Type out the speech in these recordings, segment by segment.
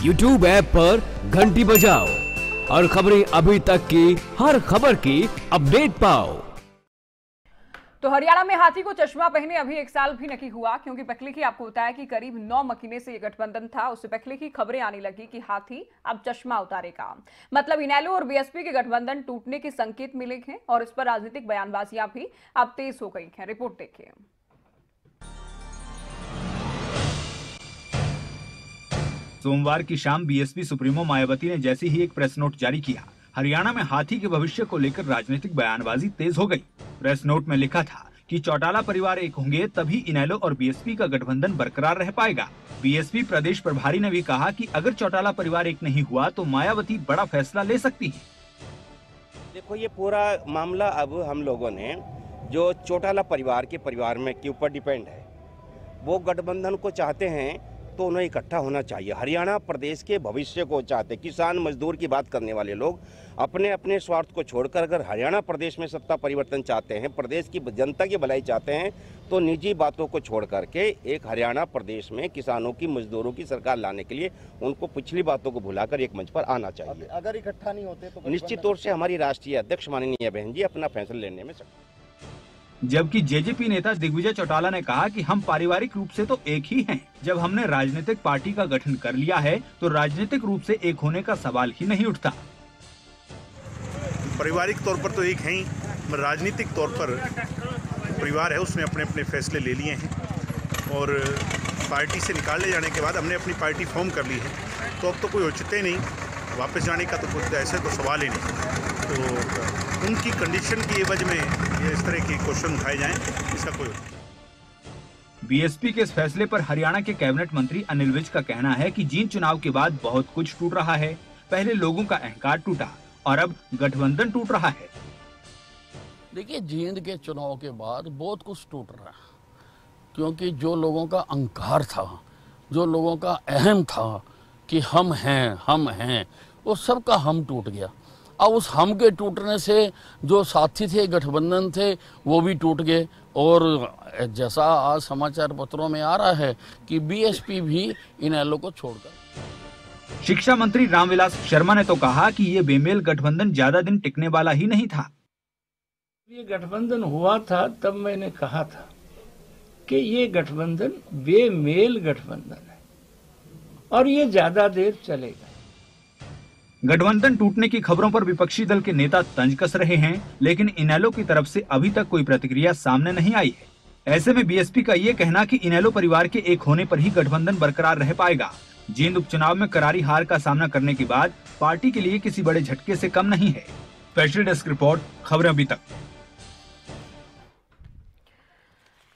YouTube app पर घंटी बजाओ और खबरें अभी तक की हर खबर की अपडेट पाओ। तो हरियाणा में हाथी को चश्मा पहने अभी 1 साल भी नहीं हुआ, क्योंकि पहले ही आपको बताया कि करीब 9 महीने से ये गठबंधन था। उससे पहले ही खबरें आने लगी कि हाथी अब चश्मा उतारेगा। मतलब इनेलो और बीएसपी के गठबंधन टूटने के संकेत मिले हैं और इस पर राजनीतिक बयानबाजियां भी अब तेज हो गई हैं। रिपोर्ट देखिए। सोमवार की शाम बीएसपी सुप्रीमो मायावती ने जैसे ही एक प्रेस नोट जारी किया, हरियाणा में हाथी के भविष्य को लेकर राजनीतिक बयानबाजी तेज हो गई। प्रेस नोट में लिखा था कि चौटाला परिवार एक होंगे तभी इनेलो और बीएसपी का गठबंधन बरकरार रह पाएगा। बीएसपी प्रदेश प्रभारी ने भी कहा कि अगर चौटाला परिवार एक नहीं हुआ तो मायावती बड़ा फैसला ले सकती है। देखो, ये पूरा मामला अब हम लोगों ने जो चौटाला परिवार के ऊपर डिपेंड है, वो गठबंधन को चाहते हैं तो उन्हें इकट्ठा होना चाहिए। हरियाणा प्रदेश के भविष्य को चाहते, किसान मजदूर की बात करने वाले लोग अपने अपने स्वार्थ को छोड़कर अगर हरियाणा प्रदेश में सत्ता परिवर्तन चाहते हैं, प्रदेश की जनता की भलाई चाहते हैं, तो निजी बातों को छोड़ करके एक हरियाणा प्रदेश में किसानों की मजदूरों की सरकार लाने के लिए उनको पिछली बातों को भुलाकर एक मंच पर आना चाहिए। अगर इकट्ठा नहीं होते तो निश्चित तौर से हमारी राष्ट्रीय अध्यक्ष माननीय बहन जी अपना फैसला लेने में सक्षम। जबकि जेजेपी नेता दिग्विजय चौटाला ने कहा कि हम पारिवारिक रूप से तो एक ही हैं। जब हमने राजनीतिक पार्टी का गठन कर लिया है तो राजनीतिक रूप से एक होने का सवाल ही नहीं उठता। पारिवारिक तौर पर तो एक हैं ही, राजनीतिक तौर पर परिवार है, उसने अपने अपने फैसले ले लिए हैं और पार्टी से निकाले जाने के बाद हमने अपनी पार्टी फॉर्म कर ली है, तो अब तो कोई औचित्य नहीं वापस जाने का, तो कुछ ऐसे तो सवाल ही नहीं। तो उनकी कंडीशन की वजह में ये इस तरह के क्वेश्चन उठाए जाएं, इसका कोई। बीएसपी के इस फैसले पर हरियाणा के कैबिनेट मंत्री अनिल विज का कहना है कि जींद चुनाव के बाद बहुत कुछ टूट रहा है। पहले लोगों का अहंकार टूटा और अब गठबंधन टूट रहा है। देखिए, जींद के चुनाव के बाद बहुत कुछ टूट रहा है, क्योंकि जो लोगों का अहंकार था, जो लोगों का अहम था कि हम हैं, वो सबका हम टूट गया। अब उस हम के टूटने से जो साथी थे, गठबंधन थे, वो भी टूट गए। और जैसा आज समाचार पत्रों में आ रहा है कि बीएसपी भी इनेलो को छोड़कर। शिक्षा मंत्री रामविलास शर्मा ने तो कहा कि ये बेमेल गठबंधन ज्यादा दिन टिकने वाला ही नहीं था। ये गठबंधन हुआ था तब मैंने कहा था कि ये गठबंधन बेमेल गठबंधन है और ये ज्यादा देर चलेगा। गठबंधन टूटने की खबरों पर विपक्षी दल के नेता तंज कस रहे हैं, लेकिन इनेलो की तरफ से अभी तक कोई प्रतिक्रिया सामने नहीं आई है। ऐसे में बीएसपी का ये कहना कि इनेलो परिवार के एक होने पर ही गठबंधन बरकरार रह पाएगा। जींद उपचुनाव में करारी हार का सामना करने के बाद पार्टी के लिए किसी बड़े झटके से कम नहीं है। स्पेशल डेस्क रिपोर्ट, खबरें अभी तक।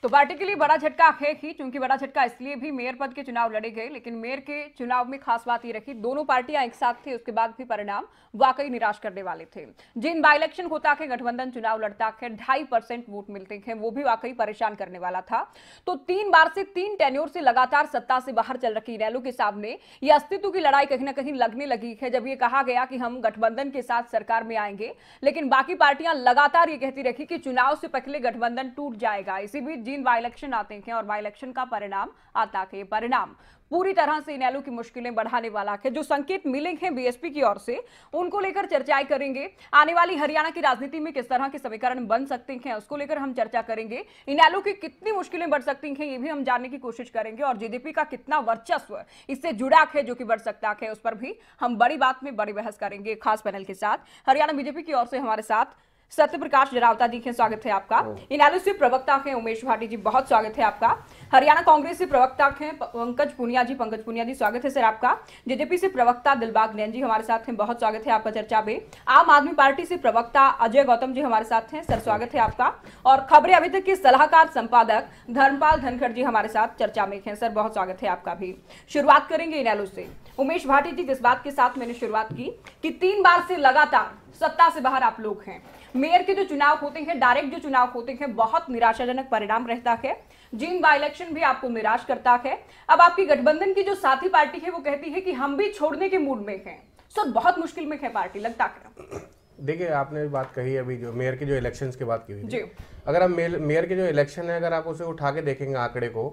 तो पार्टी के लिए बड़ा झटका है ही, क्योंकि बड़ा झटका इसलिए भी मेयर पद के चुनाव लड़े गए, लेकिन मेयर के चुनाव में खास बात ये रखी, दोनों पार्टियां एक साथ थी, उसके बाद भी परिणाम वाकई निराश करने वाले थे। जिन बाई इलेक्शन होता है, गठबंधन चुनाव लड़ता है, 2.5% वोट मिलते हैं, वो भी वाकई परेशान करने वाला था। तो 3 बार से 3 टेन्योर से लगातार सत्ता से बाहर चल रखी इनेलो के सामने ये अस्तित्व की लड़ाई कहीं ना कहीं लगने लगी है। जब ये कहा गया कि हम गठबंधन के साथ सरकार में आएंगे, लेकिन बाकी पार्टियां लगातार ये कहती रही कि चुनाव से पहले गठबंधन टूट जाएगा। इसी बीच जिन बाई इलेक्शन आते हैं और बाई इलेक्शन का परिणाम आता है, परिणाम पूरी तरह से इनेलो की मुश्किलें बढ़ाने वाला है। जो संकेत मिले हैं बीएसपी की ओर से, उनको लेकर चर्चाएं करेंगे। आने वाली हरियाणा की राजनीति में किस तरह के समीकरण बन सकते हैं, उसको लेकर हम चर्चा करेंगे। इनेलो की कितनी मुश्किलें बढ़ सकती हैं, ये भी हम जानने की कोशिश करेंगे। और जेजेपी का कितना वर्चस्व इससे जुड़ा है, जो कि बढ़ सकता है, उस पर भी हम बड़ी बात में बड़ी बहस करेंगे खास पैनल के साथ। हरियाणा बीजेपी की ओर से हमारे साथ सत्यप्रकाश जरावता जी के स्वागत है आपका। इनेलो से प्रवक्ता हैं उमेश भाटी जी, बहुत स्वागत है आपका। हरियाणा कांग्रेस से प्रवक्ता हैं पंकज पुनिया जी, स्वागत है सर आपका। जेजेपी से प्रवक्ता दिलबाग नैन जी हमारे साथ हैं, बहुत स्वागत है आपका चर्चा में। आम आदमी पार्टी से प्रवक्ता अजय गौतम जी हमारे साथ हैं, सर स्वागत है आपका। और खबरें अभी तक के सलाहकार संपादक धर्मपाल धनखड़ जी हमारे साथ चर्चा में हैं, सर बहुत स्वागत है आपका भी। शुरुआत करेंगे इनेलो से। उमेश भाटी जी, जिस बात के साथ मैंने शुरुआत की कि 3 बार से लगातार सत्ता से बाहर आप लोग हैं, मेयर के जो चुनाव होते हैं, डायरेक्ट जो चुनाव होते हैं, बहुत निराशाजनक परिणाम रहता है। जिन बाई इलेक्शन भी आपको निराश करता है। अब आपकी गठबंधन की जो साथी पार्टी है वो कहती है कि हम भी छोड़ने के मूड में हैं। सर बहुत मुश्किल में है पार्टी, लगता है। देखिए, आपने बात कही अभी जो मेयर के जो इलेक्शंस की बात की हुई थी, अगर आप मेयर के जो इलेक्शन है, अगर आप उसे उठा के देखेंगे आंकड़े को,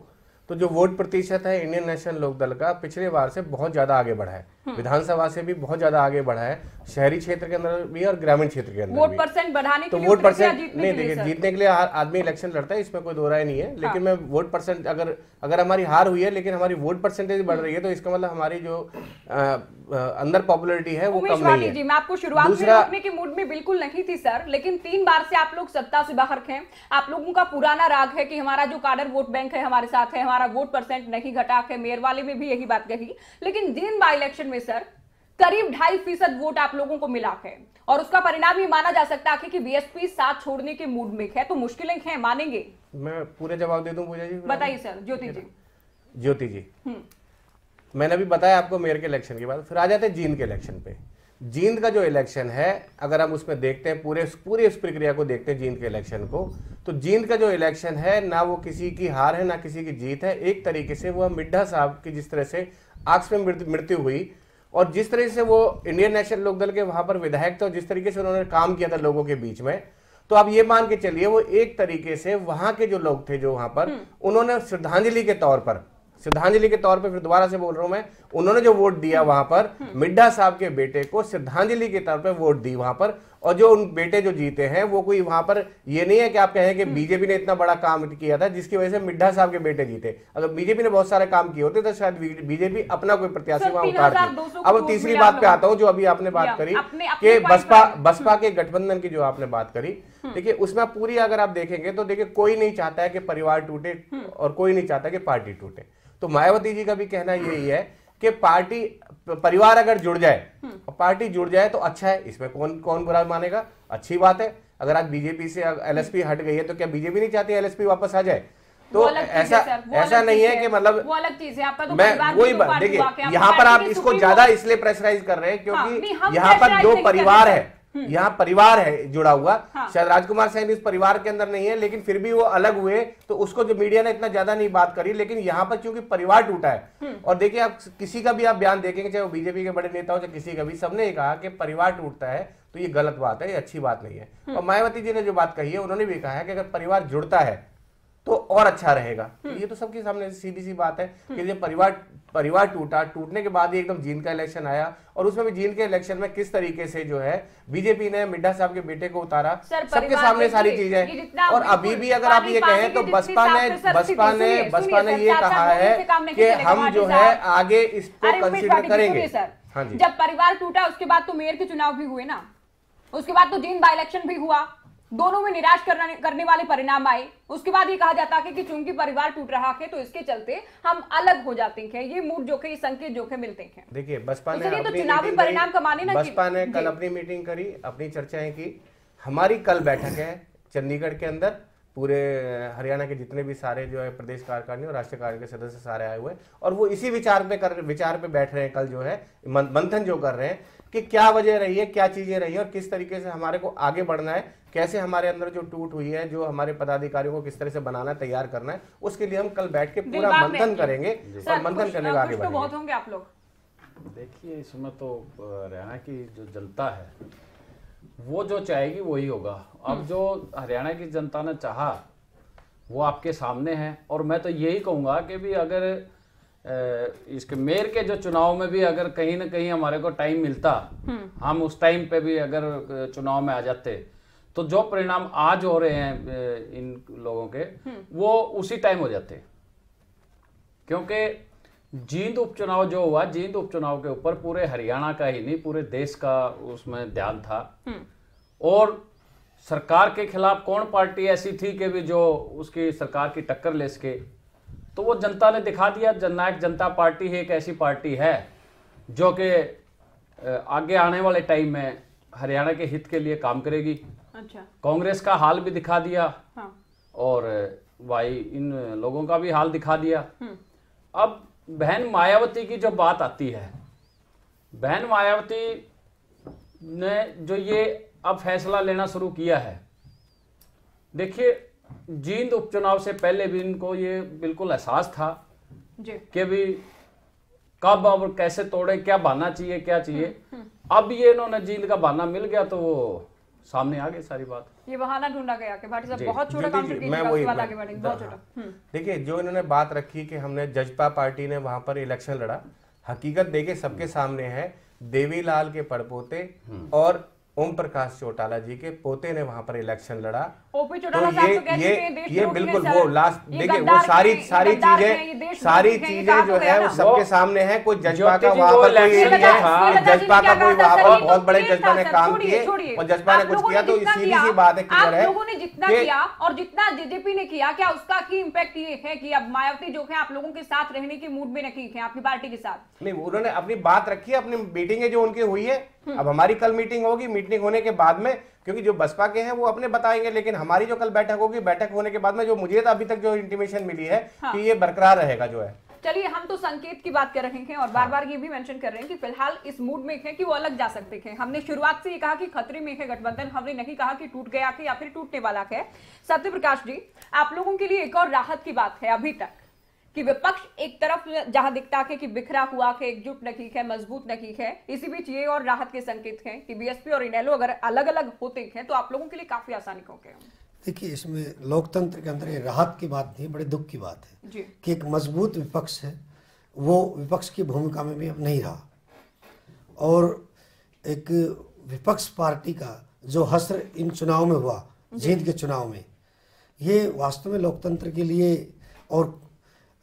तो जो वोट प्रतिशत है इंडियन नेशनल लोकदल का पिछले बार से बहुत ज्यादा आगे बढ़ा है, विधानसभा से भी बहुत ज्यादा आगे बढ़ा है, शहरी क्षेत्र के अंदर भी और ग्रामीण क्षेत्र के अंदर वोट परसेंट बढ़ाने तो के लिए वोट परसेंट नहीं, देखिए जीतने के लिए आदमी इलेक्शन लड़ता है, इसमें कोई दो राय नहीं है, लेकिन मैं वोट परसेंट अगर हमारी हार हुई है लेकिन हमारी वोट परसेंटेज बढ़ रही है तो इसका मतलब हमारी जो अंदर पॉपुलरिटी है वो कम नहीं है। जी, मैं आपको शुरुआत में रोकने के मूड में बिल्कुल नहीं थी सर, लेकिन 3 बार से आप लोग सत्ता से बाहर हैं, आप लोगों का पुराना राग है कि हमारा जो काडर वोट बैंक है हमारे साथ है, हमारा वोट परसेंट नहीं घटा है, मेयर वाले में भी यही बात कही, लेकिन जींद बाई इलेक्शन में सर करीब 2.5% वोट आप लोगों को मिला है और उसका परिणाम ही माना जा सकता है कि बीएसपी साथ छोड़ने के मूड में है, तो मुश्किलें हैं, मानेंगे? मैं पूरे जवाब दे दूं पूजा जी? बताइए सर। ज्योति जी मैंने अभी बताया आपको मेयर के इलेक्शन के बाद, फिर आ जाते हैं जींद के इलेक्शन पे। जींद का जो इलेक्शन है अगर हम उसमें देखते हैं पूरे इस प्रक्रिया को देखते हैं जींद के इलेक्शन को, तो जींद का जो इलेक्शन है ना वो किसी की हार है ना किसी की जीत है, एक तरीके से वो मिड्ढा साहब की जिस तरह से आग में मृत्यु हुई और जिस तरह से वो इंडियन नेशनल लोकदल के वहां पर विधायक थे और जिस तरीके से उन्होंने काम किया था लोगों के बीच में, तो आप ये मान के चलिए वो एक तरीके से वहां के जो लोग थे जो वहां पर उन्होंने श्रद्धांजलि के तौर पर फिर दोबारा से बोल रहा हूं मैं, उन्होंने जो वोट दिया वहां पर मिड्ढा साहब के बेटे को श्रद्धांजलि के तौर पर वोट दी वहां पर, और जो उन बेटे जो जीते हैं वो कोई वहां पर ये नहीं है कि आप कहें कि बीजेपी ने इतना बड़ा काम किया था जिसकी वजह से मिड्ढा साहब के बेटे जीते। अगर बीजेपी ने बहुत सारे काम किए होते तो शायद बीजेपी अपना कोई प्रत्याशी वहां उतारती। अब तीसरी बात पे आता हूं जो अभी आपने बात करी कि बसपा के गठबंधन की जो आपने बात करी, देखिए उसमें पूरी अगर आप देखेंगे तो देखिए कोई नहीं चाहता है कि परिवार टूटे और कोई नहीं चाहता कि पार्टी टूटे। तो मायावती जी का भी कहना यही है कि परिवार अगर जुड़ जाए और पार्टी जुड़ जाए तो अच्छा है, इसमें कौन बुरा मानेगा, अच्छी बात है। अगर आज बीजेपी से एलएसपी हट गई है तो क्या बीजेपी नहीं चाहती एलएसपी वापस आ जाए? तो ऐसा नहीं है कि मतलब वो अलग चीज है, आपका तो मैं वही बात देखिए यहाँ पर आप इसको ज्यादा इसलिए प्रेशराइज कर रहे हैं क्योंकि यहाँ पर जो परिवार है, यहाँ परिवार है जुड़ा हुआ, शायद राजकुमार सैनी इस परिवार के अंदर नहीं है लेकिन फिर भी वो अलग हुए तो उसको जो मीडिया ने इतना ज्यादा नहीं बात करी, लेकिन यहाँ पर क्योंकि परिवार टूटा है और देखिए आप किसी का भी आप बयान देखेंगे चाहे वो बीजेपी के बड़े नेता हो चाहे किसी का भी, सबने ये कहा कि परिवार टूटता है तो ये गलत बात है, ये अच्छी बात नहीं है। और मायावती जी ने जो बात कही है उन्होंने भी कहा है कि अगर परिवार जुड़ता है तो और अच्छा रहेगा। तो ये तो सबके सामने सीधी सी बात है कि जब परिवार टूटने के बाद ही एकदम जींद का इलेक्शन आया और उसमें भी जींद के इलेक्शन में किस तरीके से जो है बीजेपी ने मिड्ढा साहब के बेटे को उतारा, सबके सामने सारी चीजें। और अभी भी अगर आप ये कहें तो बसपा ने ये कहा है कि हम जो है आगे इसको कंसिडर करेंगे। हाँ जी, जब परिवार टूटा उसके बाद तो मेयर के चुनाव भी हुए ना, उसके बाद तो जींद बाई इलेक्शन भी हुआ, दोनों में निराश करने वाले परिणाम आए। उसके बाद ये कहा जाता है कि चूंकि परिवार टूट रहा है तो इसके चलते हम अलग हो जाते हैं, ये मूड जो के संकेत जो के मिलते हैं। देखिए बसपा ने तो चुनावी परिणाम कमाने ना, बसपा ने कल अपनी मीटिंग करी, अपनी चर्चाएं की। हमारी कल बैठक है चंडीगढ़ के अंदर, पूरे हरियाणा के जितने भी सारे जो है प्रदेश कार्यकारिणी और राष्ट्रीय कार्य के सदस्य सारे आए हुए और वो इसी विचार पे बैठ रहे हैं। कल जो है मंथन जो कर रहे हैं कि क्या वजह रही है, क्या चीजें रही है और किस तरीके से हमारे को आगे बढ़ना है, कैसे हमारे अंदर जो टूट हुई है, जो हमारे पदाधिकारियों को किस तरह से बनाना है, तैयार करना है, उसके लिए हम कल बैठ के पूरा मंथन करेंगे और मंथन करने का आगे बहुत होंगे आप लोग। देखिए इसमें तो हरियाणा की जो जनता है वो जो चाहेगी वही होगा। अब जो हरियाणा की जनता ने चाहा वो आपके सामने है और मैं तो यही कहूँगा कि भी अगर इसके मेयर के जो चुनाव में भी अगर कहीं ना कहीं हमारे को टाइम मिलता, हम उस टाइम पे भी अगर चुनाव में आ जाते तो जो परिणाम आज हो रहे हैं इन लोगों के वो उसी टाइम हो जाते, क्योंकि जींद उपचुनाव जो हुआ, जींद उपचुनाव के ऊपर पूरे हरियाणा का ही नहीं पूरे देश का उसमें ध्यान था और सरकार के खिलाफ कौन पार्टी ऐसी थी कि भी जो उसकी सरकार की टक्कर ले सके, तो वो जनता ने दिखा दिया। जननायक जनता पार्टी है एक ऐसी पार्टी है जो कि आगे आने वाले टाइम में हरियाणा के हित के लिए काम करेगी। अच्छा, कांग्रेस का हाल भी दिखा दिया और भाई इन लोगों का भी हाल दिखा दिया। अब बहन मायावती की जो बात आती है, बहन मायावती ने जो ये अब फैसला लेना शुरू किया है, देखिए जींद उपचुनाव से पहले भी इनको ये बिल्कुल एहसास था कि भी कब और कैसे तोड़े, क्या बहाना चाहिए, क्या चाहिए। अब ये इन्होंने जींद का बहाना मिल गया तो वो सामने आ गई सारी बात। ये बहाना ढूंढा गया कि भाटी साहब बहुत छोटा जी, काउंटर मैं वही आगे बढ़ेंगे, बहुत छोटा। देखिए, जो इन्होंने बात रखी कि हमने जजपा पार्टी ने वहां पर इलेक्शन लड़ा, हकीकत देखिए सबके सामने है, देवीलाल के पड़पोते और ओम प्रकाश चौटाला जी के पोते ने वहां पर इलेक्शन लड़ा। ओपी तो चौटाला साहब तो कह चुके हैं देश ये विरोधी बिल्कुल हैं वो सर, लास्ट ये देखिए वो गद्दार सारी हैं, ये गद्दार हैं, ये देश सारी विरोधी हैं, ये चीजें कहा जो तो है गया वो ना। सबके सामने है। कोई जजपा का ज्योति जी वहां वो पर कोई इलेक्शन नहीं है था, कि जजपा का कोई वहां पर बहुत बड़े जजपा ने काम किए छोड़िए, और जजपा ने आप कुछ लोगों किया, ने तो जितना सीधी किया, सी बात है क्लियर आप है लोगों ने जितना कि- किया और जितना जेजेपी ने किया, क्या उसका की इम्पैक्ट ये है कि अब मायावती जो है आप लोगों के साथ रहने की मूड में नहीं है आपकी पार्टी के साथ? नहीं, उन्होंने अपनी बात रखी है, अपनी मीटिंगें जो उनकी हुई है। अब हमारी कल मीटिंग होगी, मीटिंग होने के बाद में, क्योंकि जो बसपा के हैं वो अपने बताएंगे, लेकिन हमारी जो कल बैठक होगी, बैठक होने के बाद में जो मुझे अभी तक जो इंटीमेशन मिली है कि ये बरकरार रहेगा जो है। चलिए, हम तो संकेत की बात कर रहे हैं और बार बार ये भी मेंशन कर रहे हैं कि फिलहाल इस मूड में है कि वो अलग जा सकते हैं। हमने शुरुआत से ये कहा कि खतरे में है गठबंधन, हमने नहीं कहा कि टूट गया है या फिर टूटने वाला है। सत्य प्रकाश जी, आप लोगों के लिए एक और राहत की बात है अभी तक कि विपक्ष एक तरफ जहां दिखता है कि बिखरा हुआ है, एकजुट नहीं है, मजबूत नहीं है, इसी बीच ये और राहत के संकेत हैं कि बीएसपी और इनेलो अगर अलग अलग होते हैं तो आप लोगों के लिए काफी आसानी होगी। देखिए, इसमें लोकतंत्र के अंदर ये राहत की बात नहीं, बड़े दुख की बात है जी। कि एक मजबूत विपक्ष है, वो विपक्ष की भूमिका में भी अब नहीं रहा, और एक विपक्ष पार्टी का जो हश्र इन चुनाव में हुआ, जींद के चुनाव में, ये वास्तव में लोकतंत्र के लिए, और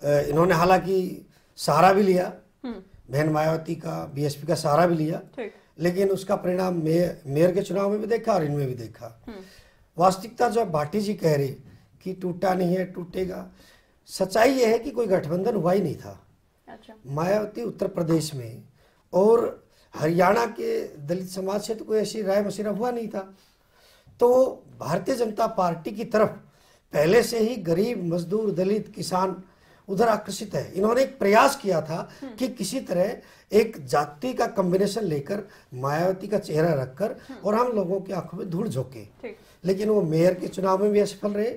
इन्होंने हालांकि सहारा भी लिया, बहन मायावती का, बीएसपी का सहारा भी लिया, लेकिन उसका परिणाम मेयर के चुनाव में भी देखा और इनमें भी देखा। वास्तविकता जो भाटी जी कह रहे कि टूटा नहीं है, टूटेगा, सच्चाई ये है कि कोई गठबंधन हुआ ही नहीं था। अच्छा। मायावती उत्तर प्रदेश में और हरियाणा के दलित समाज से तो कोई ऐसी राय मशवरा हुआ नहीं था। तो भारतीय जनता पार्टी की तरफ पहले से ही गरीब, मजदूर, दलित, किसान उधर आकर्षित है। इन्होंने एक प्रयास किया था कि किसी तरह एक जाति का कॉम्बिनेशन लेकर मायावती का चेहरा रखकर और हम लोगों की आंखों में धूल झोंके, लेकिन वो मेयर के चुनाव में भी असफल रहे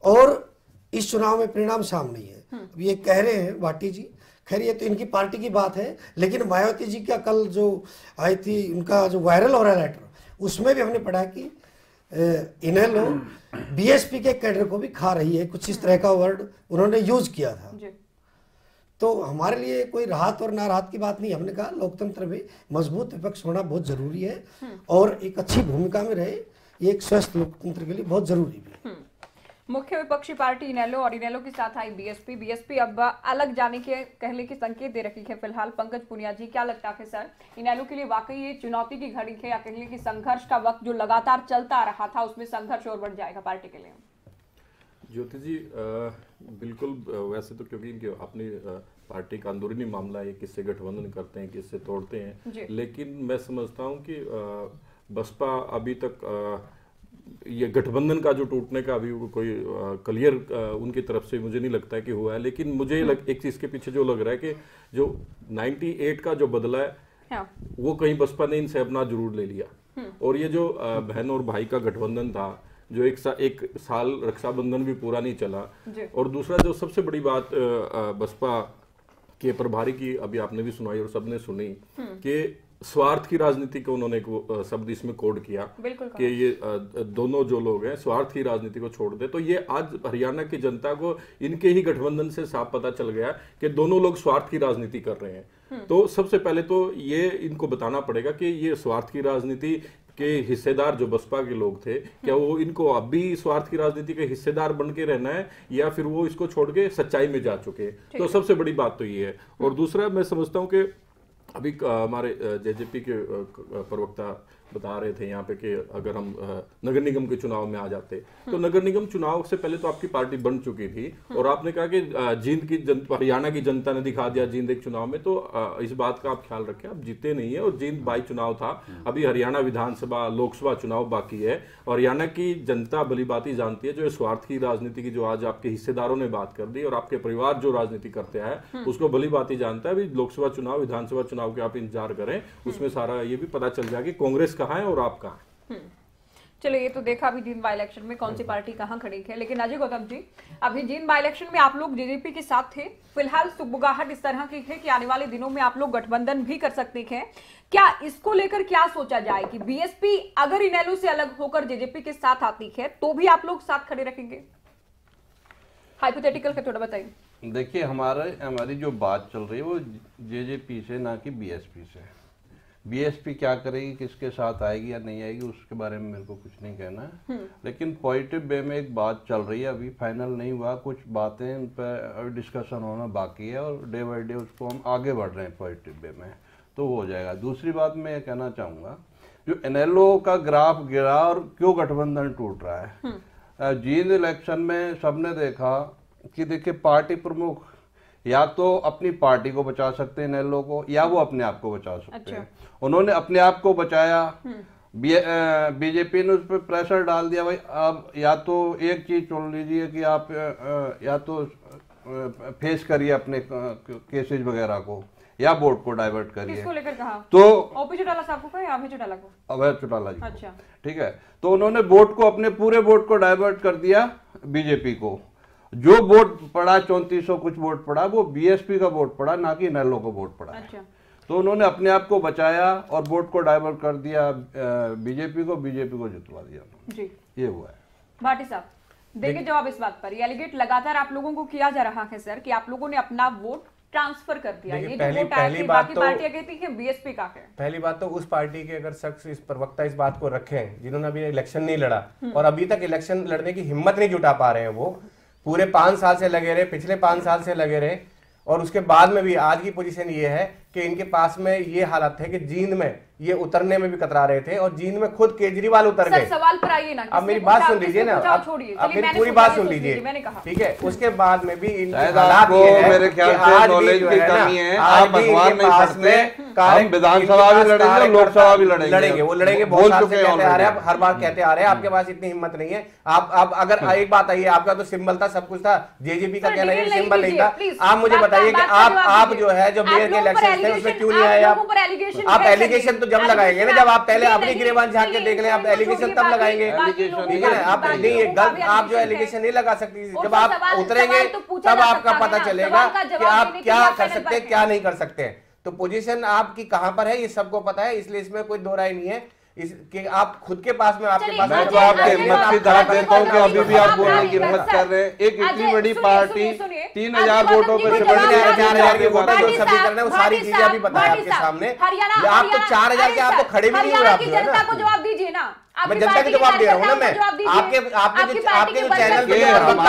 और इस चुनाव में परिणाम सामने है। अब ये कह रहे हैं भाटी जी, खैर ये तो इनकी पार्टी की बात है, लेकिन मायावती जी का कल जो आई थी, उनका जो वायरल हो रहा है लेटर, उसमें भी हमने पढ़ा कि इनेलो बीएसपी के कैडर को भी खा रही है, कुछ इस तरह का वर्ड उन्होंने यूज किया था। तो हमारे लिए कोई राहत और नाराहत की बात नहीं। हमने कहा लोकतंत्र में मजबूत विपक्ष होना बहुत जरूरी है और एक अच्छी भूमिका में रहे, ये एक स्वस्थ लोकतंत्र के लिए बहुत जरूरी भी है। मुख्य विपक्षी पार्टी इनेलो और इनेलो के साथ आई बीएसपी अब अलग जाने के कहने के संकेत दे रखी है। फिलहाल पंकज पुनिया जी, क्या लगता है सर, इनेलो के लिए वाकई ये चुनौती की घड़ी है या कहने की संघर्ष का वक्त जो लगातार चलता आ रहा था उसमें संघर्ष और बढ़ जाएगा पार्टी के लिए? ज्योति जी, बिल्कुल, वैसे तो क्योंकि इनके अपनी पार्टी का अंदरूनी मामला है, किससे गठबंधन करते हैं, किससे तोड़ते हैं, लेकिन मैं समझता हूँ कि बसपा अभी तक ये गठबंधन का जो टूटने का अभी कोई क्लियर उनकी तरफ से मुझे नहीं लगता है कि हुआ है। लेकिन मुझे एक चीज के पीछे जो लग रहा है कि जो 98 का जो बदला है वो कहीं बसपा ने इनसे अपना जरूर ले लिया, और ये जो बहन और भाई का गठबंधन था जो एक साल रक्षाबंधन भी पूरा नहीं चला, और दूसरा जो सबसे बड़ी बात बसपा के प्रभारी की अभी आपने भी सुनाई और सबने सुनी कि स्वार्थ की राजनीति को उन्होंने शब्द इसमें कोड किया कि ये दोनों जो लोग हैं स्वार्थ की राजनीति को छोड़ दे। तो ये आज हरियाणा की जनता को इनके ही गठबंधन से साफ पता चल गया कि दोनों लोग स्वार्थ की राजनीति कर रहे हैं। तो सबसे पहले तो ये इनको बताना पड़ेगा कि ये स्वार्थ की राजनीति के हिस्सेदार जो बसपा के लोग थे, क्या वो इनको अब भी स्वार्थ की राजनीति के हिस्सेदार बन के रहना है या फिर वो इसको छोड़ के सच्चाई में जा चुके हैं। तो सबसे बड़ी बात तो ये है। और दूसरा मैं समझता हूँ कि अभी हमारे जेजेपी के प्रवक्ता बता रहे थे यहाँ पे कि अगर हम नगर निगम के चुनाव में आ जाते तो नगर निगम चुनाव से पहले तो आपकी पार्टी बन चुकी थी, और आपने कहा कि जींद की हरियाणा की जनता ने दिखा दिया जींद एक चुनाव में। तो इस बात का आप ख्याल रखें, आप जीते नहीं है, और जींद बाई चुनाव था, अभी हरियाणा विधानसभा लोकसभा चुनाव बाकी है। और हरियाणा की जनता भली बात जानती है जो स्वार्थ की राजनीति की जो आज आपके हिस्सेदारों ने बात कर दी और आपके परिवार जो राजनीति करते हैं उसको भली बात जानता है। अभी लोकसभा चुनाव विधानसभा चुनाव के आप इंतजार करें, उसमें सारा ये भी पता चल जाएगा कि कांग्रेस कहाँ है और आप कहाँ हैं। चलिए, ये तो देखा अभी जींद बाई इलेक्शन में कौन सी पार्टी कहां खड़ी है। लेकिन अजय गौतम जी, अभी जींद बाई इलेक्शन में आप लोग जेजेपी के साथ थे, फिलहाल सुगबुगाहट इस तरह की है कि आने वाले दिनों में आप लोग गठबंधन भी कर सकते हैं। क्या इसको लेकर क्या सोचा जाए कि बीएसपी अगर इनेलो से अलग होकर जेजेपी के साथ आती है तो भी आप लोग साथ खड़े रखेंगे? हाइपोथेटिकल का थोड़ा बताइए। देखिए, हमारी जो बात चल रही है वो जेजेपी से, ना कि बीएसपी से। बीएसपी क्या करेगी, किसके साथ आएगी या नहीं आएगी, उसके बारे में मेरे को कुछ नहीं कहना है। लेकिन पॉजिटिव वे में एक बात चल रही है, अभी फाइनल नहीं हुआ, कुछ बातें उन पर डिस्कशन होना बाकी है और डे बाई डे उसको हम आगे बढ़ रहे हैं पॉजिटिव वे में, तो हो जाएगा। दूसरी बात मैं ये कहना चाहूँगा, जो इनेलो का ग्राफ गिरा और क्यों गठबंधन टूट रहा है, जींद इलेक्शन में सबने देखा कि देखिए पार्टी प्रमुख या तो अपनी पार्टी को बचा सकते हैं इनेलो को, या वो अपने आप को बचा सकते हैं। उन्होंने अपने आप को बचाया, बीजेपी ने उस पर प्रेशर डाल दिया, भाई अब या तो एक चीज चुन लीजिए कि आप या तो फेस करिए अपने केसेस वगैरह को या बोर्ड को डाइवर्ट करिए। किसको लेकर कहा? तो ओपी चौटाला साहब को कहा या अभय चौटाला को? अभय चौटाला जी। अच्छा, ठीक है। तो उन्होंने बोर्ड को, अपने पूरे बोर्ड को डाइवर्ट कर दिया बीजेपी को। जो वोट पड़ा 3400 कुछ वोट पड़ा, वो बीएसपी का वोट पड़ा, ना कि इनेलो का वोट पड़ा। अच्छा। तो उन्होंने अपने आप को बचाया और वोट को डाइवर्ट कर दिया बीजेपी को जितवा दिया जी। ये हुआ है। भाटी साहब देखिए जवाब इस बात पर। एलिगेट लगातार आप लोगों को किया जा रहा है सर कि आप लोगों ने अपना वोट ट्रांसफर कर दिया। ये पहली बात तो पार्टियां कहती है बीएसपी का है। पहली बात तो उस पार्टी के अगर शख्स, इस प्रवक्ता इस बात को रखे हैं जिन्होंने अभी इलेक्शन नहीं लड़ा और अभी तक इलेक्शन लड़ने की हिम्मत नहीं जुटा पा रहे हैं, वो पूरे 5 साल से लगे रहे, पिछले 5 साल से लगे रहे, और उसके बाद में भी आज की पोजीशन ये है कि इनके पास में ये हालत है कि जींद में ये उतरने में भी कतरा रहे थे और जींद में खुद केजरीवाल उतर गए। सवाल पर आइए ना, अब मेरी बात सुन लीजिए ना, अब मेरी पूरी बात सुन लीजिए, ठीक है। उसके बाद में भी मेरे ख्याल से नॉलेज की कमी है, आप अखबार नहीं पढ़ते, हम विधानसभा भी लड़ेंगे, लोकसभा भी लड़ेंगे, वो लड़ेंगे, बहुत साल से कहते आ रहे हैं, हर बार कहते आ रहे हैं, आपके पास इतनी हिम्मत नहीं है। आप अगर एक बात आइए, आपका तो सिंबल था, सब कुछ था, जेजेपी का कहना है सिंबल नहीं था। आप मुझे बताइए कि आप जो है जो मेयर के इलेक्शन थे उसमें क्यों नहीं आए? आप एलिगेशन तो जब लगाएंगे ना, जब आप पहले अपनी गिरेबान झांक के देख लें, आप एलिगेशन तब लगाएंगे, ठीक है ना। आप नहीं, गलत, आप जो एलिगेशन नहीं लगा सकती, जब आप उतरेंगे तब आपका पता चलेगा कि आप क्या कर सकते हैं, क्या नहीं कर सकते हैं। तो पोजीशन आपकी कहां पर है ये सबको पता है, इसलिए इसमें कोई दो राय नहीं है कि आप खुद के पास में, आपके पास मैं तो आपके हिम्मत की दाद देता हूँ कि अभी भी आप बोलने की हिम्मत कर रहे हैं। एक इतनी बड़ी पार्टी 3000 वोटों पर से बढ़ गई, 4000 के वोट जो सभी करना है वो सारी चीजें अभी बताएं आपके सामने। आप तो 4000 के आप तो खड़े भी नहीं हुए, आप जो है ना। जवाब दीजिए ना, मैं जनता को जवाब दे रहा हूँ ना, मैं आपके जो चैनल पे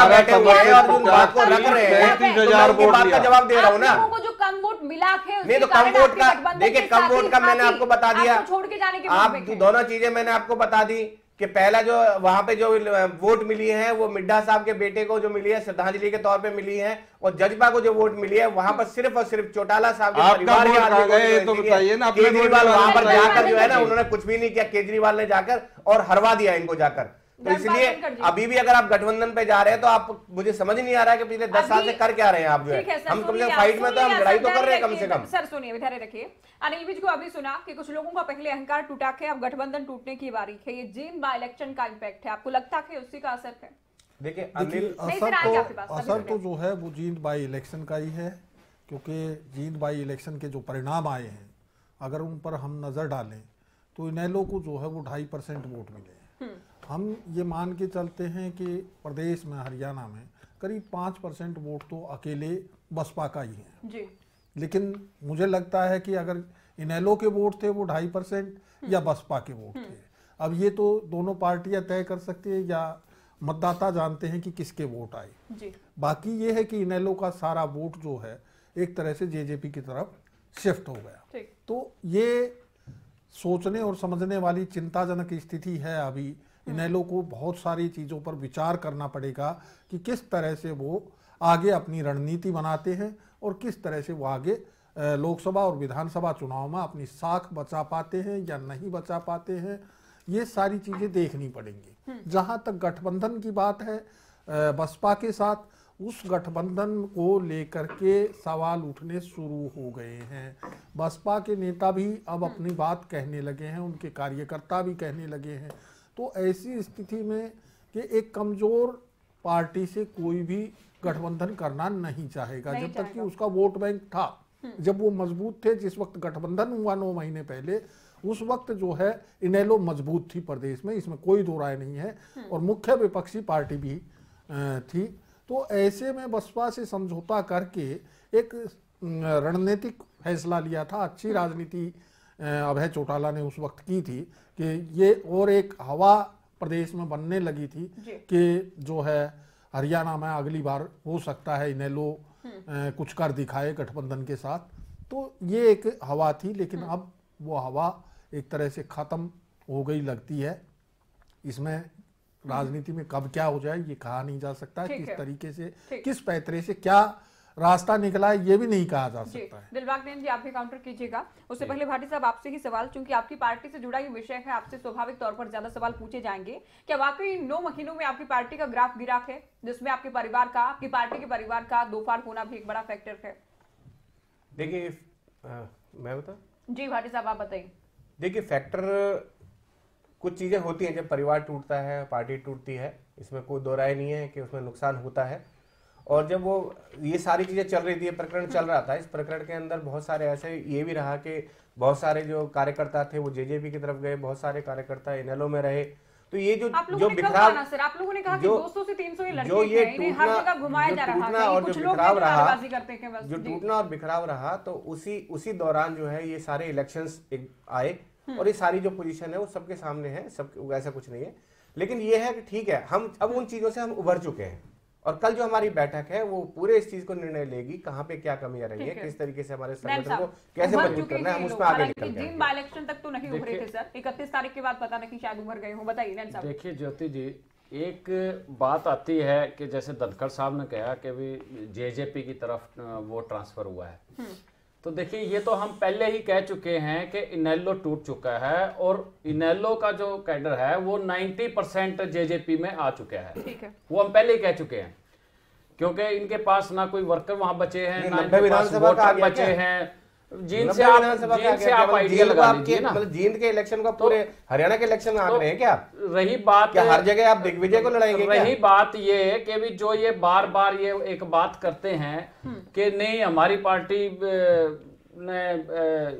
बैठे हुए हैं और उन बात को रख रहे हैं, 30,000 वोट बात का जवाब दे रहा हूँ ना। जो कम वोट मिला है, नहीं तो कम वोट का, देखिए कम वोट का मैंने आपको बता दिया, छोड़ के जाने के आप दोनों चीजें मैंने आपको बता दी कि पहला जो वहां पे जो वोट मिली है वो मिड्ढा साहब के बेटे को जो मिली है श्रद्धांजलि के तौर पे मिली है, और जजपा को जो वोट मिली है वहां पर सिर्फ और सिर्फ चौटाला साहब के परिवार के आदमी तो बताइए ना। केजरीवाल वहां पर जाकर जो है ना, उन्होंने कुछ भी नहीं किया, केजरीवाल ने जाकर और हरवा दिया इनको जाकर। तो इसलिए अभी भी अगर आप गठबंधन पे जा रहे हैं तो आप, मुझे समझ नहीं आ रहा है कि पिछले 10 साल से कर क्या रहे हैं आप जो है। हम कम से कम फाइट में तो हम लड़ाई तो कर रहे हैं कम से कम। सर सुनिए, धैर्य रखिए। अनिल विज को अभी सुना कि कुछ लोगों का पहले अहंकार टूटा है, अब गठबंधन टूटने की बारी है। ये जींद बाई इलेक्शन का इम्पैक्ट है, आपको लगता है उसी का असर है? देखिए असर तो जो है वो जींद बाई इलेक्शन का ही है, क्योंकि जींद बाई इलेक्शन के जो परिणाम आए हैं अगर उन पर हम नजर डालें तो इनेलो को जो है वो 2.5% वोट मिले हैं। हम ये मान के चलते हैं कि प्रदेश में, हरियाणा में करीब 5% वोट तो अकेले बसपा का ही है जी। लेकिन मुझे लगता है कि अगर इनेलो के वोट थे वो 2.5% या बसपा के वोट थे। अब ये तो दोनों पार्टियां तय कर सकती है या मतदाता जानते हैं कि किसके वोट आए जी। बाकी ये है कि इनेलो का सारा वोट जो है एक तरह से जेजेपी की तरफ शिफ्ट हो गया। तो ये सोचने और समझने वाली चिंताजनक स्थिति है। अभी इनेलो को बहुत सारी चीज़ों पर विचार करना पड़ेगा कि किस तरह से वो आगे अपनी रणनीति बनाते हैं और किस तरह से वो आगे लोकसभा और विधानसभा चुनाव में अपनी साख बचा पाते हैं या नहीं बचा पाते हैं। ये सारी चीज़ें देखनी पड़ेंगी। जहाँ तक गठबंधन की बात है बसपा के साथ, उस गठबंधन को लेकर के सवाल उठने शुरू हो गए हैं। बसपा के नेता भी अब अपनी बात कहने लगे हैं, उनके कार्यकर्ता भी कहने लगे हैं तो ऐसी स्थिति में कि एक कमजोर पार्टी से कोई भी गठबंधन करना नहीं चाहेगा, जब तक कि उसका वोट बैंक था। जब वो मजबूत थे, जिस वक्त गठबंधन हुआ 9 महीने पहले, उस वक्त जो है इनेलो मजबूत थी प्रदेश में, इसमें कोई दो राय नहीं है, और मुख्य विपक्षी पार्टी भी थी। तो ऐसे में बसपा से समझौता करके एक रणनीतिक फैसला लिया था। अच्छी राजनीति अभय चौटाला ने उस वक्त की थी कि ये, और एक हवा प्रदेश में बनने लगी थी कि जो है हरियाणा में अगली बार हो सकता है इनेलो कुछ कर दिखाए गठबंधन के साथ। तो ये एक हवा थी, लेकिन अब वो हवा एक तरह से खत्म हो गई लगती है। इसमें राजनीति में कब क्या हो जाए ये कहा नहीं जा सकता, किस तरीके से, किस पैतरे से क्या रास्ता निकला है ये भी नहीं कहा जा सकता है। दिलबाग नैन जी, आप भी काउंटर कीजिएगा। उससे पहले भाटी साहब आपसे ही सवाल, चूंकि आपकी पार्टी से जुड़ा ये विषय है, आपसे स्वाभाविक तौर पर ज्यादा सवाल पूछे जाएंगे। क्या वाकई 9 महीनों में आपकी पार्टी का ग्राफ गिरा है, जिसमें आपके परिवार का, आपकी पार्टी के परिवार का दो फाड़ होना भी एक बड़ा फैक्टर है? देखिए, मैं बता जी भाटी साहब आप बताइए। देखिए, फैक्टर कुछ चीजें होती हैं, जब परिवार टूटता है, पार्टी टूटती है, इसमें कोई दो राय नहीं है कि उसमें नुकसान होता है। और जब वो ये सारी चीजें चल रही थी, प्रकरण चल रहा था, इस प्रकरण के अंदर बहुत सारे ऐसे ये भी रहा कि बहुत सारे जो कार्यकर्ता थे वो जेजेपी की तरफ गए, बहुत सारे कार्यकर्ता इनेलो में रहे। तो ये जो बिखराव, आप लोगों ने कहा कि 200 से 300 ये लड़के हैं, इन्हें हर जगह घुमाया जा रहा है, और कुछ जो लोग बिखराव रहा, जो टूटना और बिखराव रहा, तो उसी दौरान जो है ये सारे इलेक्शंस आए, और ये सारी जो पोजीशन है वो सबके सामने है, सब ऐसा कुछ नहीं है। लेकिन ये है कि ठीक है, हम अब उन चीजों से हम उभर चुके हैं, और कल जो हमारी बैठक है वो पूरे इस चीज को निर्णय लेगी, कहाँ पे क्या कमियां रही है, किस तरीके से हमारे संगठन को कैसे मजबूत करना है, हम उसमें आगे निकल गए। जिन बाय इलेक्शन तक तो नहीं उभरे थे सर, 31 तारीख के बाद पता नहीं शायद उभर गए हो, बताइए नैन साहब। देखिए ज्योति जी, एक बात आती है कि जैसे धनखड़ साहब ने कहा कि भी जेजेपी की तरफ वो ट्रांसफर हुआ है, तो देखिए ये तो हम पहले ही कह चुके हैं कि इनेलो टूट चुका है, और इनेलो का जो कैडर है वो 90% जेजेपी में आ चुका है, वो हम पहले ही कह चुके हैं, क्योंकि इनके पास ना कोई वर्कर वहां बचे हैं, ना इनके पास वोटर बचे हैं। जींद से आप आइडिया लगा लीजिए ना, मतलब जींद के इलेक्शन को पूरे हरियाणा के इलेक्शन में आग रहे हैं क्या? रही बात, क्या हर जगह आप दिग्विजय को लड़ाएंगे? रही बात ये कि भी जो ये बार बार ये एक बात करते हैं कि नहीं हमारी पार्टी ने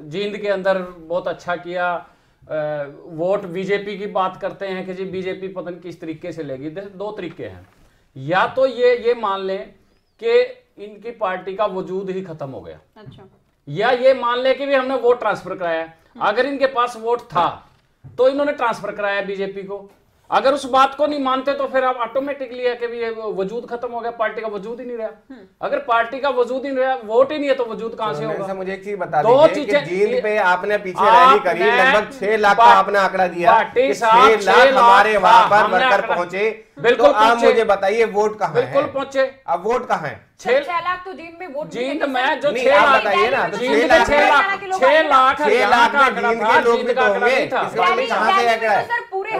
जींद के अंदर बहुत अच्छा किया, वोट बीजेपी की बात करते हैं कि जी बीजेपी पता नहीं किस तरीके से लेगी। दो तरीके हैं, या तो ये मान लें कि इनकी पार्टी का वजूद ही खत्म हो गया, अच्छा, या ये मान ले कि भी हमने वोट ट्रांसफर कराया। अगर इनके पास वोट था तो इन्होंने ट्रांसफर कराया बीजेपी को, अगर उस बात को नहीं मानते तो फिर आप ऑटोमेटिकली है कि भी ये वजूद खत्म हो गया, पार्टी का वजूद ही नहीं रहा। अगर पार्टी का वजूद ही नहीं रहा, वोट ही नहीं है, तो वजूद कहां से होगा? मुझे एक चीज बता दीजिए कि जींद पे आपने पीछे रैली करी, लगभग 6 लाख का आपने आंकड़ा दिया, 6 लाख हमारे वहां पर वर्कर पहुंचे, बिल्कुल। आप मुझे बताइए वोट कहां है? बिल्कुल पहुंचे। अब वोट कहां है? 6 लाख तो जींद में वोट, जींद में जो 6 लाख बताइए ना, 6 लाख 6 लाख में जींद का लोग भी तो होंगे, कहां से आंकड़ा है?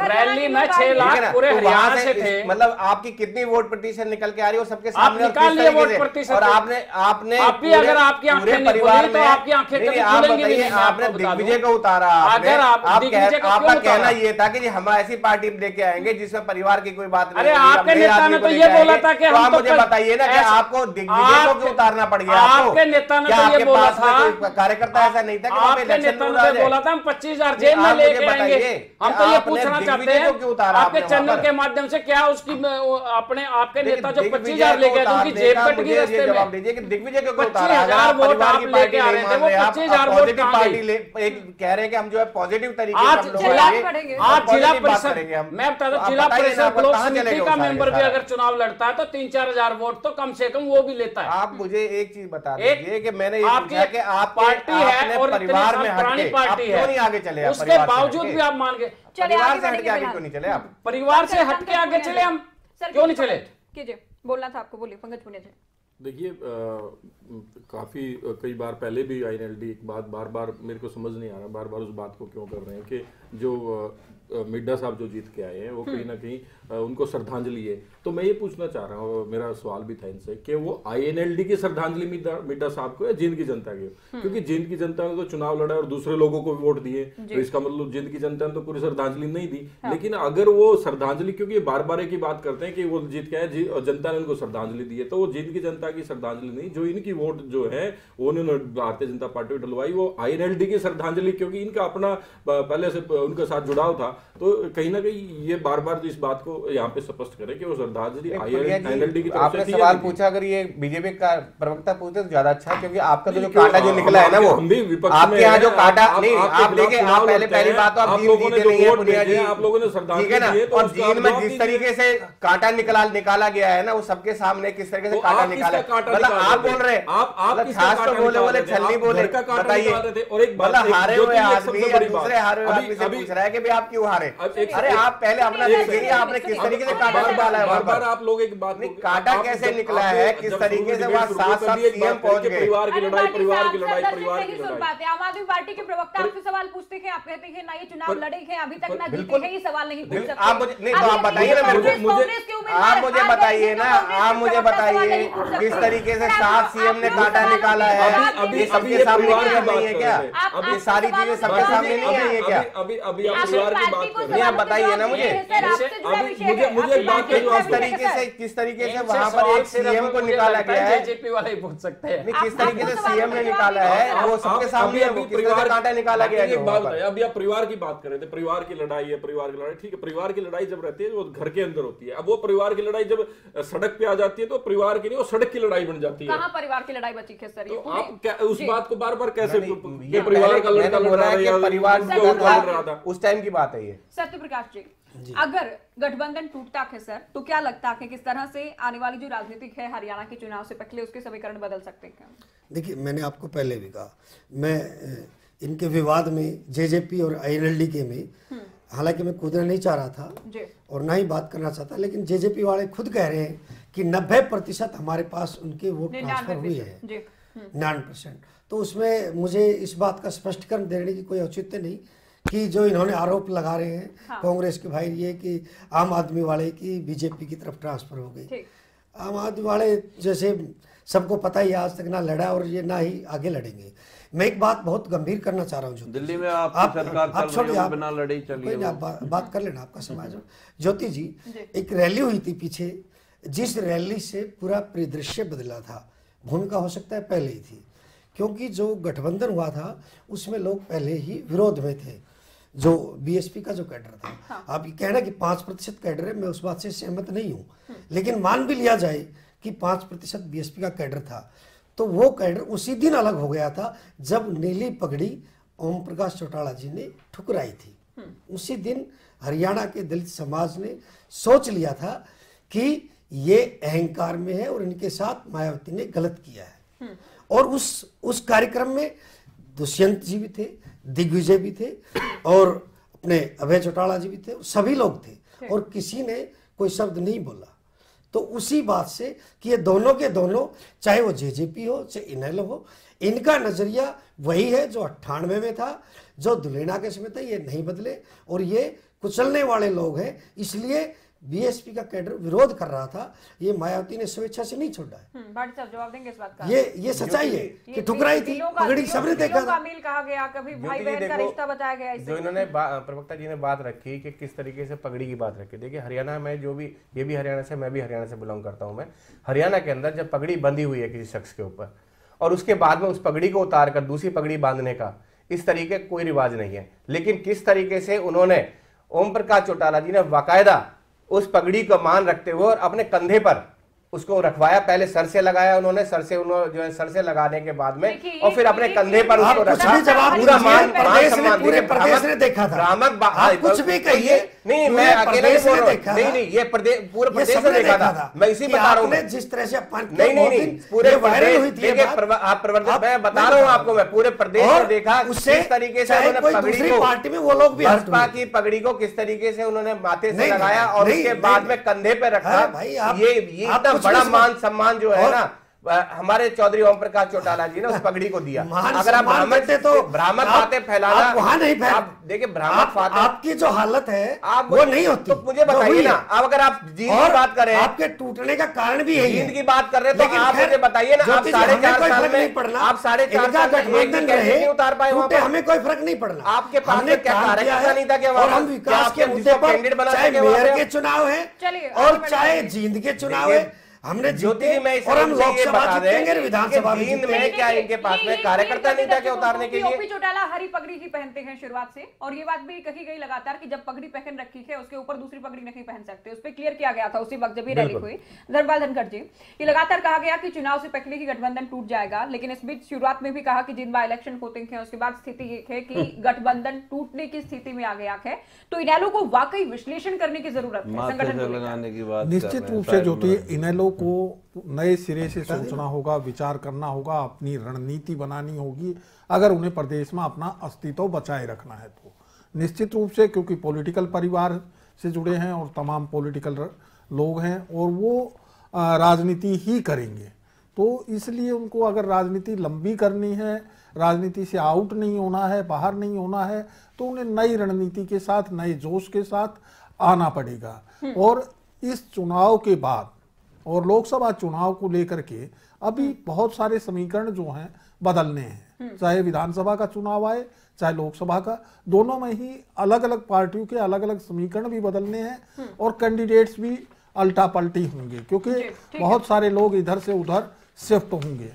रैली में 6 लाख पूरे हरियाणा से थे, मतलब आपकी कितनी वोट प्रतिशत निकल के आ रही है सबके सामने, निकाल लिए वोट प्रतिशत। और आपने आप भी अगर आपकी आंखें परिवार में, तो आपकी आंखें कभी खुलेंगी नहीं। आपने दिग्विजय को उतारा, अगर आपका कहना ये था कि हम ऐसी पार्टी लेके आएंगे जिसमें परिवार की कोई बात नहीं। अरे आपके नेता ने तो ये बोला था कि हम, मुझे बताइए ना कि आपको दिग्विजय को क्यों उतारना पड़ गया? आपके नेता ने तो ये बोला था, कार्यकर्ता ऐसा नहीं था कि आपके नेता ने बोला था हम 25,000 जेब में लेके आएंगे। हम तो ये पूछना चाहते हैं आपके चैनल के माध्यम से, क्या उसकी अपने आपके नेता जो 25,000 लेके आए उनकी जेब कट गई रास्ते में? जवाब दीजिए कि दिग्विजय को 25,000 वोट आप लेके आ रहे थे, वो 25,000 वोट पार्टी कह रहे हैं कि हम जो है पॉजिटिव तरीके से आज जिला परिषद, मैं बता दूं जिला परिषद ब्लॉक समिति का मेंबर भी अगर चुनाव लड़ता है तो 3-4 हजार वोट तो कम से कम वो भी लेता है। आप मुझे एक चीज बता दीजिए कि मैंने ये पूछा कि आप पार्टी है और परिवार में पुरानी पार्टी है, नहीं आगे चले, उसके बावजूद भी आप मान गए परिवार से हटके आगे क्यों नहीं चले? आप परिवार से हटके आगे चले, हम क्यों नहीं चले? कीजिए, बोलना था आपको, बोलिए पंकज पुनिया जी। देखिए काफ़ी कई बार पहले भी INLD एक बात बार बार मेरे को समझ नहीं आ रहा, बार बार उस बात को क्यों कर रहे हैं कि जो मिड्डा साहब जो जीत के आए हैं वो कहीं ना कहीं उनको श्रद्धांजलि है। तो मैं ये पूछना चाह रहा हूँ, मेरा सवाल भी था इनसे कि वो INLD की श्रद्धांजलि मिड्डा साहब को या जींद की जनता की? क्योंकि जींद की जनता ने तो चुनाव लड़ा और दूसरे लोगों को वोट दिए, तो इसका मतलब जींद की जनता ने तो पूरी श्रद्धांजलि नहीं दी। लेकिन अगर वो श्रद्धांजलि, क्योंकि बार बार एक ही बात करते हैं कि वो जीत के आए और जनता ने उनको श्रद्धांजलि दी है, तो वो जींद की जनता की श्रद्धांजलि नहीं, जो इनकी वोट जो है उन्होंने भारतीय जनता पार्टी को डलवाई, वो INLD की श्रद्धांजलि, क्योंकि इनका अपना पहले से उनके साथ जुड़ाव था। तो कहीं ना कहीं ये बार बार इस बात को यहाँ पे स्पष्ट करें कि वो श्रद्धांजलि INLD की तरफ से आपने सवाल पूछा, अगर ये बीजेपी का प्रवक्ता पूछते तो ज्यादा अच्छा, क्योंकि आपका तो जो कांटा जो निकला है ना, वो आपके यहाँ जो कांटा नहीं, आप देखिए, आप पहली बात तो आप जींद जीते नहीं है बुनियादी, आप लोगों ने श्रद्धांजलि दी है, और जींद में जिस तरीके से कांटा निकाला गया है ना, वो सबके सामने किस तरीके से कांटा निकाला, मतलब आप बोल रहे हैं, आप खास तो बोले छलनी बोले, बताइए। मतलब हारे हुए आदमी या दूसरे हारे हुए आदमी से पूछ रहा है कि भाई आप क्यों हारे? अरे आप पहले अपना देखिए, आपने किस तरीके से कांटा निकाला है, बार आप लोग एक बात नहीं, कांटा कैसे निकला है, किस तरीके से वहां साथ CM पहुंच गए। परिवार की लड़ाई, परिवार की लड़ाई, परिवार की लड़ाई। आम आदमी पार्टी के प्रवक्ता आपसे सवाल पूछते हैं, आप कहते हैं ना ये चुनाव लड़े हैं, अभी तक ना जीते हैं, ये सवाल नहीं पूछ सकते आप मुझे। नहीं तो आप बताइए ना, आप मुझे बताइए ना, आप मुझे बताइए किस तरीके से साथ CM ने कांटा निकाला है, अभी सबके सामने नहीं है क्या? अभी सारी चीजें सबके सामने नहीं है क्या? अभी आप परिवार की बात कर रहे हैं, आप बताइए ना मुझे एक बात किस तरीके से वहां पर एक CM को निकाला गया है, जेजेपी वाले ही पूछ सकते हैं। किस तरीके से CM ने निकाला है, वो सबके सामने परिवार कांटा निकाला गया है। अभी आप परिवार की बात कर रहे थे, परिवार की लड़ाई है, परिवार की लड़ाई, ठीक है, परिवार की लड़ाई जब रहती है वो घर के अंदर होती है। अब वो परिवार की लड़ाई जब सड़क पे आ जाती है तो परिवार की नहीं, वो सड़क की लड़ाई बन जाती है। कहां परिवार की लड़ाई बची है सर? आप उस बात को बार बार कैसे, ये परिवार का लड़का लड़ रहा है, परिवार उस टाइम की बात है ये। सत्य प्रकाश जी, अगर गठबंधन टूटता है सर, तो क्या लगता है किस तरह से आने वाली जो राजनीतिक है हरियाणा के चुनाव से पहले उसके समीकरण बदल सकते हैं? देखिए, मैंने आपको पहले भी कहा, मैं इनके विवाद में JJP और INLD के में हालांकि मैं कूदना नहीं चाह रहा था और ना ही बात करना चाहता, लेकिन JJP वाले खुद कह रहे हैं कि 90% हमारे पास उनके वोट ट्रांसफर हुए हैं, 99%। तो उसमें मुझे इस बात का स्पष्टीकरण देने की कोई औचित्य नहीं कि जो इन्होंने आरोप लगा रहे हैं कांग्रेस के भाई ये कि आम आदमी वाले की BJP की तरफ ट्रांसफर हो गई। आम आदमी वाले जैसे सबको पता ही आज तक ना लड़ा और ये ना ही आगे लड़ेंगे। मैं एक बात बहुत गंभीर करना चाह रहा हूँ, दिल्ली में आप सरकार चल रही है, बिना लड़े चलिए, बात कर लेना, आपका समाज। ज्योति जी, एक रैली हुई थी पीछे, जिस रैली से पूरा परिदृश्य बदला था, भूमिका हो सकता है पहले ही थी, क्योंकि जो गठबंधन हुआ था उसमें लोग पहले ही विरोध में थे, जो BSP का जो कैडर था। आप ये कहना कि 5% कैडर है, मैं उस बात से सहमत नहीं हूँ, लेकिन मान भी लिया जाए कि 5% BSP का कैडर था, तो वो कैडर उसी दिन अलग हो गया था जब नीली पगड़ी ओम प्रकाश चौटाला जी ने ठुकराई थी। उसी दिन हरियाणा के दलित समाज ने सोच लिया था कि ये अहंकार में है और इनके साथ मायावती ने गलत किया है। और उस कार्यक्रम में दुष्यंत जी भी थे, दिग्विजय भी थे और अपने अभय चौटाला जी भी थे, सभी लोग थे और किसी ने कोई शब्द नहीं बोला। तो उसी बात से कि ये दोनों के दोनों, चाहे वो JJP हो चाहे इनेलो हो, इनका नजरिया वही है जो 98 में था, जो दुलेना के समय था, ये नहीं बदले और ये कुचलने वाले लोग हैं। इसलिए BSP का कैडर विरोध कर रहा था, ये मायावती ने स्वेच्छा से नहीं छोड़ा है। भाटी साहब जवाब देंगे इस बात का? ये सच्चाई है कि ठुकराई थी, पगड़ी सबने देखा था, मेल कहा गया, कभी भाई बहन का रिश्ता बताया गया। जो इन्होंने प्रवक्ता जी ने बात रखी कि किस तरीके से पगड़ी की बात रखी, देखिए हरियाणा में जो भी, ये भी हरियाणा से, मैं भी हरियाणा से बिलोंग करता हूँ। मैं हरियाणा के अंदर जब पगड़ी बंधी हुई है किसी शख्स के ऊपर और उसके बाद में उस पगड़ी को उतार कर दूसरी पगड़ी बांधने का, इस तरीके कोई रिवाज नहीं है। लेकिन किस तरीके से उन्होंने, ओम प्रकाश चौटाला जी ने बाकायदा उस पगड़ी को मान रखते हुए और अपने कंधे पर उसको रखवाया, पहले सर से लगाया उन्होंने, सर से लगाने के बाद में और फिर अपने कंधे पर उसको रखा। पूरा मान पूरे प्रदेश ने देखा था। भ्रामक कुछ भी कहिए, नहीं मैं अकेले नहीं बोल रहा हूँ, नहीं ये पूरे प्रदेश ने देखा था, मैं इसी बता रहा हूँ। जिस तरह से नहीं पूरे वायरल हुई थी आप प्रवर्तक, मैं बता रहा हूँ आपको, मैं पूरे प्रदेश में देखा किस तरीके से उन्होंने पगड़ी को, पार्टी में वो लोग भी भाजपा की पगड़ी को किस तरीके से उन्होंने माथे से लगाया और उसके बाद में कंधे पे रखा। ये इतना बड़ा मान सम्मान जो है ना, हमारे चौधरी ओम प्रकाश चौटाला जी ने उस पगड़ी को दिया। अगर आप भ्रामक बातें फैलाना, वहां नहीं फैल, आप देखिए भ्रामक बातें, आपकी जो हालत है आप वो नहीं होती। तो मुझे बताइए ना, अब अगर आप जींद की बात करें, आपके टूटने का कारण भी यही है। जींद की बात कर रहे हैं तो आप मुझे बताइए ना, आप 4.5 साल में, आप 4.5 साल में एक भी कैंडिडेट नहीं उतार पाए वहां पे, हमें कोई फर्क नहीं पड़ना। आपके पास में क्या कार्यकर्ता नहीं था, और हम विकास के मुद्दे पर, चाहे मेयर के चुनाव है और चाहे जींद के चुनाव है, हमने ज्योति जी में और हम लोकसभा जीतेंगे, विधानसभा भी जींद में क्या इनके पास में कार्यकर्ता नहीं था क्या उतारने के लिए? ओपी चौटाला हरी पगड़ी ही पहनते हैं शुरुआत से, और ये बात भी कही गई लगातार कि जब पगड़ी पहन रखी है उसके ऊपर दूसरी पगड़ी नहीं पहन सकते। उस पर क्लियर किया गया था उसी वक्त जब ये रैली हुई। धर्मपाल धनखड़ जी, ये लगातार कहा गया कि चुनाव से पहले ही गठबंधन टूट जाएगा, लेकिन इस बीच शुरुआत में भी कहा कि जिन बाय इलेक्शन होते हैं उसके बाद स्थिति ये है कि गठबंधन टूटने की स्थिति में आ गया है। तो इनेलो को वाकई विश्लेषण करने की जरूरत है संगठन। निश्चित रूप से ज्योति, इनेलो को नए सिरे से सोचना होगा, विचार करना होगा, अपनी रणनीति बनानी होगी अगर उन्हें प्रदेश में अपना अस्तित्व बचाए रखना है तो। निश्चित रूप से, क्योंकि पॉलिटिकल परिवार से जुड़े हैं और तमाम पॉलिटिकल लोग हैं और वो राजनीति ही करेंगे, तो इसलिए उनको अगर राजनीति लंबी करनी है, राजनीति से आउट नहीं होना है, बाहर नहीं होना है, तो उन्हें नई रणनीति के साथ, नए जोश के साथ आना पड़ेगा। और इस चुनाव के बाद और लोकसभा चुनाव को लेकर के अभी बहुत सारे समीकरण जो हैं बदलने हैं, चाहे विधानसभा का चुनाव आए चाहे लोकसभा का, दोनों में ही अलग अलग पार्टियों के अलग अलग समीकरण भी बदलने हैं और कैंडिडेट्स भी अल्टा पल्टी होंगे, क्योंकि बहुत सारे लोग इधर से उधर शिफ्ट होंगे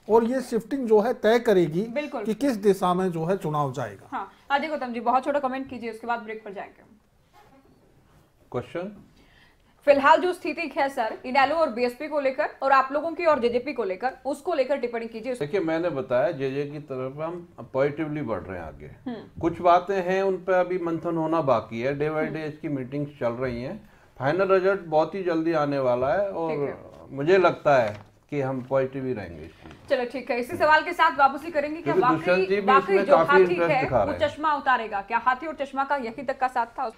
और ये शिफ्टिंग जो है तय करेगी कि किस दिशा में जो है चुनाव जाएगा। हाँ, अजय गौतम जी बहुत छोटा कमेंट कीजिए, उसके बाद ब्रेक पर जाएंगे। क्वेश्चन फिलहाल जो स्थिति है सर इनेलो और बीएसपी को लेकर और आप लोगों की और जेजेपी को लेकर, उसको लेकर टिप्पणी कीजिए। देखिए, मैंने बताया जेजे की तरफ हम पॉजिटिवली बढ़ रहे हैं आगे। कुछ बातें हैं उन पर अभी मंथन होना बाकी है, डे बाय डे इसकी मीटिंग्स चल रही हैं, फाइनल रिजल्ट बहुत ही जल्दी आने वाला है और मुझे लगता है कि हम पॉजिटिव ही रहेंगे। चलो ठीक है, इसी सवाल के साथ वापसी करेंगे। क्या वाकई जो हाथी है वो चश्मा उतारेगा? क्या हाथी और चश्मा का यही तक का साथ था?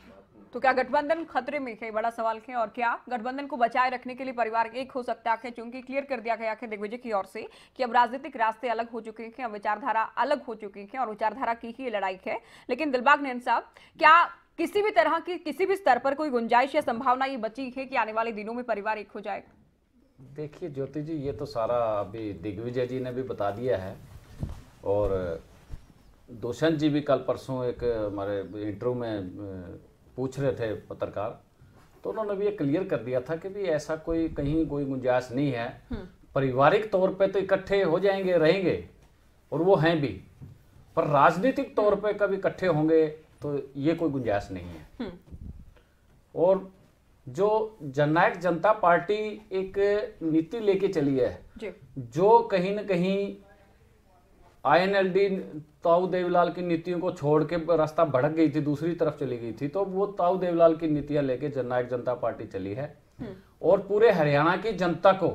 तो क्या गठबंधन खतरे में है? बड़ा सवाल है। और क्या गठबंधन को बचाए रखने के लिए परिवार एक हो सकता है? क्योंकि क्लियर कर दिया गया है दिग्विजय की ओर से कि अब राजनीतिक रास्ते अलग हो चुके हैं, अब विचारधारा अलग हो चुकी है और विचारधारा की ही लड़ाई है। लेकिन दिलबाग नैन साहब, क्या किसी भी तरह की किसी भी स्तर पर कोई गुंजाइश या संभावना ये बची है कि आने वाले दिनों में परिवार एक हो जाएगा? देखिए ज्योति जी, ये तो सारा अभी दिग्विजय जी ने भी बता दिया है और दुष्यंत जी भी कल परसों एक हमारे इंटरव्यू में पूछ रहे थे पत्रकार, तो उन्होंने भी ये क्लियर कर दिया था कि भी ऐसा कोई कहीं कोई गुंजाइश नहीं है। पारिवारिक तौर पे तो इकट्ठे हो जाएंगे, रहेंगे और वो हैं भी, पर राजनीतिक तौर पे कभी इकट्ठे होंगे तो ये कोई गुंजाइश नहीं है। और जो जननायक जनता पार्टी एक नीति लेके चली है जो कहीं न कहीं आईएनएलडी ताऊ देवीलाल की नीतियों को छोड़ के रास्ता भड़क गई थी, दूसरी तरफ चली गई थी, तो वो ताऊ देवीलाल की नीतियां लेके जननायक जनता पार्टी चली है और पूरे हरियाणा की जनता को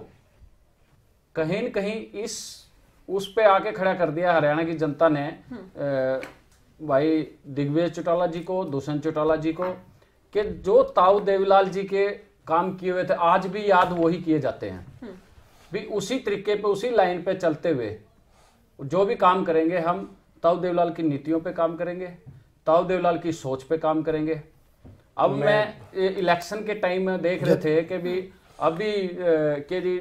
कहीं न कहीं इस उस पे आके खड़ा कर दिया हरियाणा की जनता ने भाई दिग्विजय चौटाला जी को, दुष्यंत चौटाला जी को, कि जो ताऊ देवीलाल जी के काम किए हुए थे आज भी याद वही किए जाते हैं। भी उसी तरीके पे उसी लाइन पे चलते हुए जो भी काम करेंगे हम ताऊ देवीलाल की नीतियों पे काम करेंगे, ताऊ देवीलाल की सोच पे काम करेंगे। अब मैं इलेक्शन के टाइम में देख रहे थे कि भी अभी के जी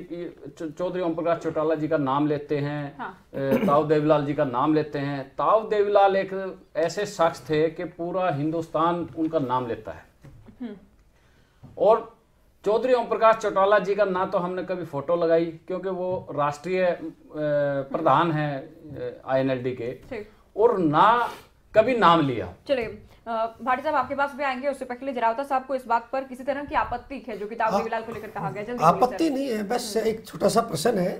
चौधरी ओम प्रकाश चौटाला जी का नाम लेते हैं, ताऊ देवीलाल जी का नाम लेते हैं। ताऊ देवीलाल एक ऐसे शख्स थे कि पूरा हिंदुस्तान उनका नाम लेता है और चौधरी ओम प्रकाश चौटाला जी का ना तो हमने कभी फोटो लगाई क्योंकि वो राष्ट्रीय प्रधान है आईएनएलडी के, और ना कभी नाम लिया। चलिए भाटी साहब आपके पास भी आएंगे, उससे पहले जरावता साहब को इस बात पर किसी तरह की आपत्ति है जो कि ताऊ देवीलाल को लेकर कहा गया? जल्दी आपत्ति नहीं है, बस एक छोटा सा प्रश्न है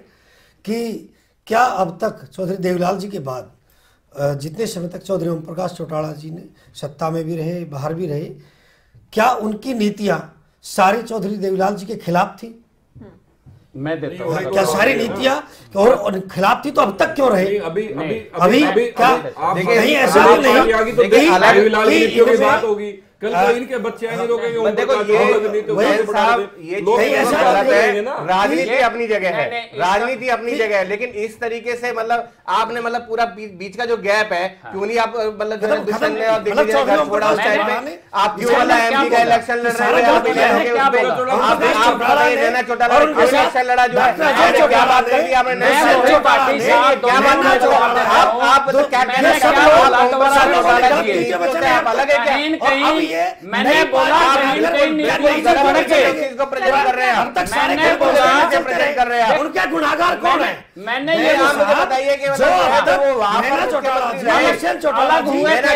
कि क्या अब तक चौधरी देवीलाल जी के बाद जितने समय तक चौधरी ओम प्रकाश चौटाला जी ने सत्ता में भी रहे, बाहर भी रहे, क्या उनकी नीतियां सारी चौधरी देवीलाल जी के खिलाफ थी? मैं देता हूं। क्या सारी नीतियां और खिलाफ थी तो अब तक क्यों रहे? अभी क्या कहीं ऐसा नहीं देवीलाल की नीतियों की बात होगी कल को इनके बच्चे आए नहीं रोकेंगे। देखो ये राजनीति अपनी जगह है, राजनीति अपनी जगह है, लेकिन इस तरीके से मतलब आपने मतलब पूरा बीच का जो गैप है क्यों नहीं आप मतलब दुष्यंत ने और दिग्विजय घर छोड़ा उस टाइम पे, आप क्यों वाला एमपी का इलेक्शन लड़ रहे हैं, आप नैना चौटाला इलेक्शन लड़ा जो है, क्या बात कर दी आपने, क्या बात आप तो क्या अलग है क्या? मैंने बोला इसको प्रेजेंट कर रहे हैं, मैंने बोला प्रेजेंट कर रहे हैं, उनके गुनाहगार कौन है? मैंने ये मुझे बताइए कि अलग हुए थे,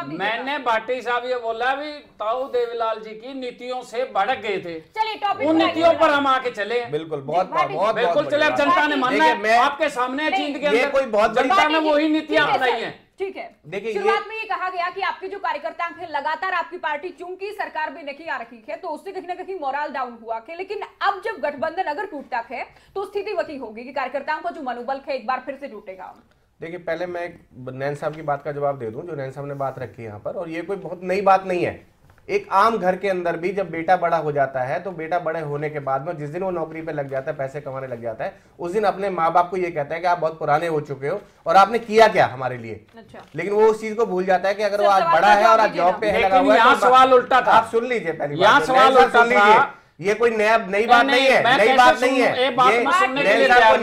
मैंने भाटी साहब ये बोला भी ताऊ देवीलाल जी की नीतियों से भड़क गए थे, चलिए उन नीतियों पर हम आके चले। बिल्कुल बहुत बहुत बिल्कुल चले। अब जनता ने मानना है, आपके सामने जींद के अंदर कोई बहुत जनता ने वही नीतियां अपनाई हैं। ठीक है, देखिए शुरुआत में ये कहा गया कि आपके जो कार्यकर्ता हैं लगातार आपकी पार्टी चूंकि सरकार में नहीं आ रही है तो उससे कहीं ना कहीं मोरल डाउन हुआ है, लेकिन अब जब गठबंधन अगर टूटता है तो स्थिति वही होगी कि कार्यकर्ताओं का जो मनोबल है एक बार फिर से टूटेगा। देखिए पहले मैं नैन साहब की बात का जवाब दे दूं, जो नैन साहब ने बात रखी है यहाँ पर, और ये कोई बहुत नई बात नहीं है। एक आम घर के अंदर भी जब बेटा बड़ा हो जाता है तो बेटा बड़े होने के बाद में जिस दिन वो नौकरी पे लग जाता है, पैसे कमाने लग जाता है, उस दिन अपने माँ बाप को ये कहता है कि आप बहुत पुराने हो चुके हो और आपने किया क्या हमारे लिए। अच्छा। लेकिन वो उस चीज को भूल जाता है कि अगर वो आज बड़ा है और आज जॉब पे लगा हुआ है। यहाँ सवाल उल्टा था, आप सुन लीजिए, पहली यहाँ सवाल उल्टा था। ये कोई नई बात नहीं है, नई बात नहीं है, नई बात नहीं है,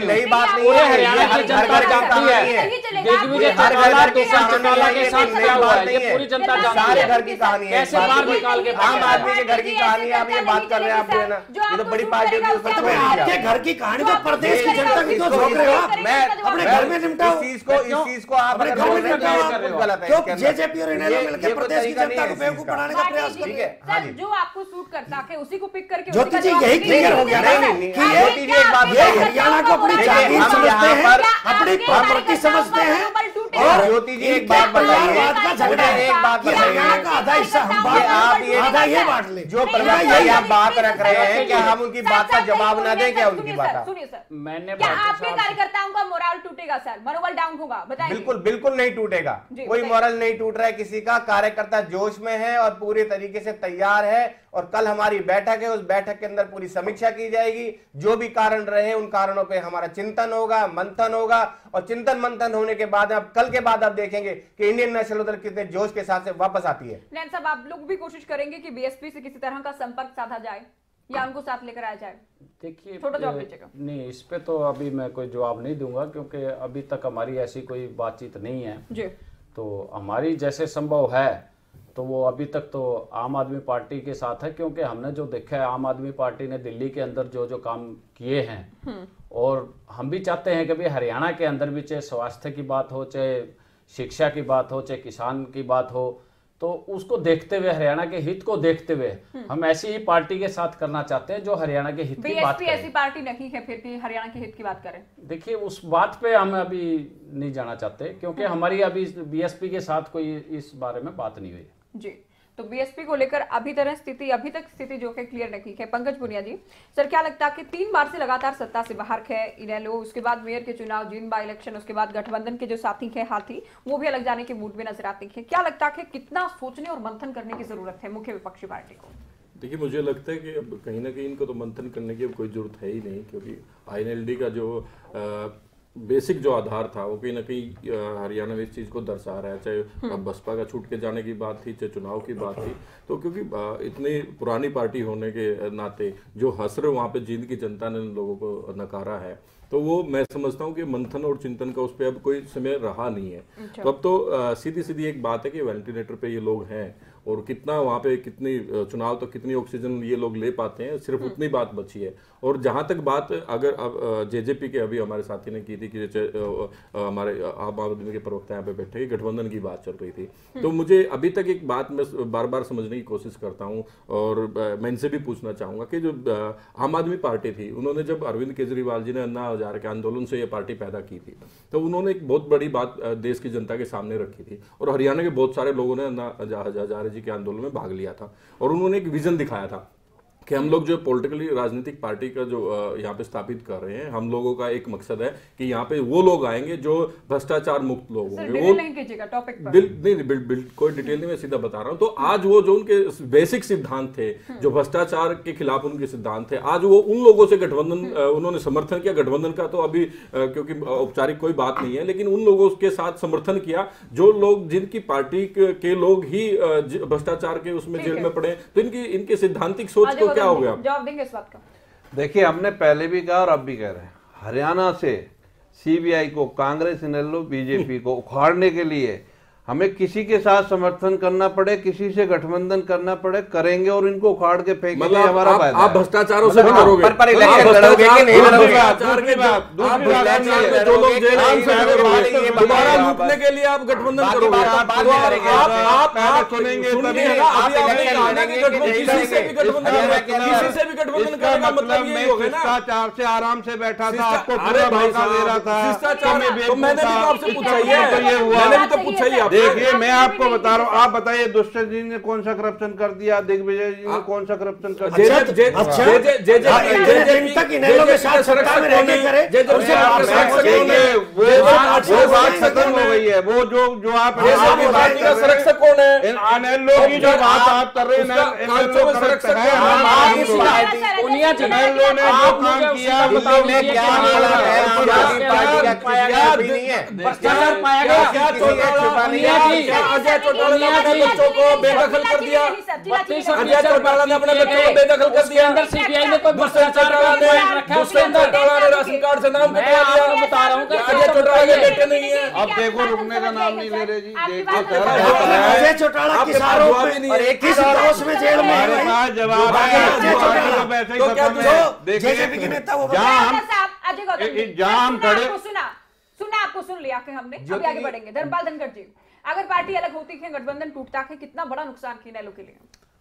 नई बात नहीं है। हरियाणा की जनता जानती है दिग्विजय चौटाला दुष्यंत चौटाला के साथ क्या हुआ है, ये पूरी जनता जानती है। घर की कहानी है, कैसे बाहर निकाल के आम आदमी के घर की कहानी है। आप ये बात कर रहे हैं, आप जो है ना ये तो बड़ी पार्टी आपके घर की कहानी तो प्रदेश की जनता की तो झोंक रहे हो। मैं अपने घर में निपटाओ इस चीज को आप अपने घर में निपटाओ। गलत है, जेजेपी और इनेलो मिलकर प्रदेश की जनता को बेवकूफ बनाने का प्रयास कर रहे हैं। जो आपको सूट करता है उसी को पिक करके ज्योति जी यही क्लियर हो गया ना कि ये हरियाणा को अपनी जागीर समझते हैं, अपनी प्रॉपर्टी समझते हैं। और ज्योति जी एक बात बताइए, एक बात हरियाणा का आधा हिस्सा हम आधा ये बांट ले। जो प्रधान आप बात रख रहे हैं, क्या हम उनकी बात का जवाब ना दें? क्या उनकी बात? सुनिए सर, मैंने क्या आपके कार्यकर्ताओं का मोरल टूटेगा सर, मनोबल डाउन होगा? बताइए। बिल्कुल बिल्कुल नहीं टूटेगा, कोई मोरल नहीं टूट रहा है किसी का। कार्यकर्ता जोश में है और पूरे तरीके से तैयार है, और कल हमारी बैठक है, उस बैठक के अंदर पूरी समीक्षा की जाएगी। जो भी कारण रहे उन कारणों पे हमारा चिंतन होगा, मंथन होगा, और चिंतन मंथन होने के बाद अब कल के बाद आप देखेंगे कि इंडियन नेशनल दल कितने जोश के साथ से वापस आती है। नैन साहब, आप लोग भी कोशिश करेंगे कि बीएसपी से किसी तरह का संपर्क साधा जाए या उनको साथ लेकर आया जाए? देखिए, छोटा जवाब दीजिएगा। नहीं, इस पे तो अभी मैं कोई जवाब नहीं दूंगा, क्योंकि अभी तक हमारी ऐसी कोई बातचीत नहीं है जी। तो हमारी जैसे संभव है तो वो अभी तक तो आम आदमी पार्टी के साथ है, क्योंकि हमने जो देखा है आम आदमी पार्टी ने दिल्ली के अंदर जो जो काम किए हैं, और हम भी चाहते हैं कि भाई हरियाणा के अंदर भी चाहे स्वास्थ्य की बात हो, चाहे शिक्षा की बात हो, चाहे किसान की बात हो, तो उसको देखते हुए, हरियाणा के हित को देखते हुए हम ऐसी ही पार्टी के साथ करना चाहते हैं जो हरियाणा के हित की बात करे। ऐसी पार्टी नहीं है फिर कि हरियाणा के हित की बात करें? देखिए, उस बात पे हम अभी नहीं जाना चाहते, क्योंकि हमारी अभी बीएसपी के साथ कोई इस बारे में बात नहीं हुई जी। तो बीएसपी को लेकर अभी तक स्थिति जो है क्लियर नहीं है। पंकज पुनिया जी, सर क्या लगता है कि 3 बार से लगातार सत्ता से बाहर है इनेलो, उसके बाद मेयर के चुनाव, जींद बाई इलेक्शन, उसके बाद गठबंधन के जो साथी हैं हाथी, वो भी अलग जाने के मूड में नजर आते हैं। क्या लगता है कितना सोचने और मंथन करने की जरूरत है मुख्य विपक्षी पार्टी को? देखिए, मुझे लगता है कि अब कहीं ना कहीं इनको तो मंथन करने की कोई जरूरत है ही नहीं, क्योंकि आईएनएलडी का जो बेसिक जो आधार था वो कहीं ना कहीं हरियाणा में इस चीज़ को दर्शा रहा है। चाहे बसपा का छूट के जाने की बात थी, चाहे चुनाव की बात थी, तो क्योंकि इतनी पुरानी पार्टी होने के नाते जो हसर वहाँ पे जींद की जनता ने लोगों को नकारा है, तो वो मैं समझता हूँ कि मंथन और चिंतन का उस पर अब कोई समय रहा नहीं है। तो अब तो सीधी सीधी एक बात है कि वेंटिलेटर पे ये लोग हैं और कितना वहाँ पे कितनी चुनाव तो कितनी ऑक्सीजन ये लोग ले पाते हैं, सिर्फ उतनी बात बची है। और जहाँ तक बात अगर अब जेजेपी के अभी हमारे साथी ने की थी कि हमारे आम आदमी के प्रवक्ता यहाँ पे बैठे गठबंधन की बात चल रही थी, तो मुझे अभी तक एक बात मैं बार बार समझने की कोशिश करता हूँ और मैं इनसे भी पूछना चाहूँगा कि जो आम आदमी पार्टी थी, उन्होंने जब अरविंद केजरीवाल जी ने अन्ना हजारे के आंदोलन से ये पार्टी पैदा की थी, तो उन्होंने एक बहुत बड़ी बात देश की जनता के सामने रखी थी और हरियाणा के बहुत सारे लोगों ने अन्ना हजारे जी के आंदोलन में भाग लिया था और उन्होंने एक विजन दिखाया था कि हम लोग जो पॉलिटिकली राजनीतिक पार्टी का जो यहाँ पे स्थापित कर रहे हैं, हम लोगों का एक मकसद है कि यहाँ पे वो लोग आएंगे जो भ्रष्टाचार मुक्त लोग होंगे। वो नहीं कीजिएगा टॉपिक पर। कोई डिटेल नहीं, मैं सीधा बता रहा हूँ। तो आज वो जो उनके बेसिक सिद्धांत थे, जो भ्रष्टाचार के खिलाफ उनके सिद्धांत थे, आज वो उन लोगों से गठबंधन उन्होंने समर्थन किया। गठबंधन का तो अभी क्योंकि औपचारिक कोई बात नहीं है, लेकिन उन लोगों के साथ समर्थन किया जो लोग जिनकी पार्टी के लोग ही भ्रष्टाचार के उसमें जेल में पड़े। तो इनके सैद्धांतिक सोच को क्या हो गया? जवाब देंगे इस बात का। देखिए, हमने पहले भी कहा और अब भी कह रहे हैं, हरियाणा से सीबीआई को, कांग्रेस, इनेलो, बीजेपी को उखाड़ने के लिए हमें किसी के साथ समर्थन करना पड़े, किसी से गठबंधन करना पड़े, करेंगे और इनको उखाड़ के फेंकेंगे। हमारा फायदा। आप भ्रष्टाचारों से भी करोगे, पर इलेक्शन लड़ोगे कि नहीं लड़ोगे? जो लोग जेल दोबारा लूटने के लिए आप गठबंधन करोगे, आप सुनेंगे किसी से भी गठबंधन करने का मतलब यही होगा ना। भ्रष्टाचार से आराम से बैठा था, आपको अरे भाई दे रहा था। तो मैंने भी तो आपसे पूछा ही है, मैंने भी तो पूछा ही। देखिए, मैं आपको बता रहा हूँ, आप बताइए दुष्यंत जी ने कौन सा करप्शन कर दिया, दिग्विजय जी ने कौन सा करप्शन कर दिया? वो बात खत्म हो गई है। वो जो आप संरक्षक कौन है? एनएलओ की जो बात आप कर रहे हैं, एनएलओ संरक्षक है। एनएलओ ने जो काम किया, अजय चौटाला ने अपने बच्चों को बेदखल कर दिया। अजय चौटाला ने अपने बच्चों को बेदखल कर दिया। सीबीआई ने कोई भ्रष्टाचार राशन कार्ड से नाम कटवा दिया। बता रहा हूँ अजय चौटाला के बेटे नहीं है। अब देखो, रुकने का नाम नहीं ले रहे जी। अजय चौटाला किस आरोप में और एक किस दोष में जेल में है? जवाब जेजेपी के नेता वो जहां हम खड़े सुना आपको सुन लिया कि हमने। अभी आगे बढ़ेंगे। धर्मपाल धनखड़ जी, अगर पार्टी अलग होती है, गठबंधन टूटता है, कितना बड़ा नुकसान की इनेलो के लिए?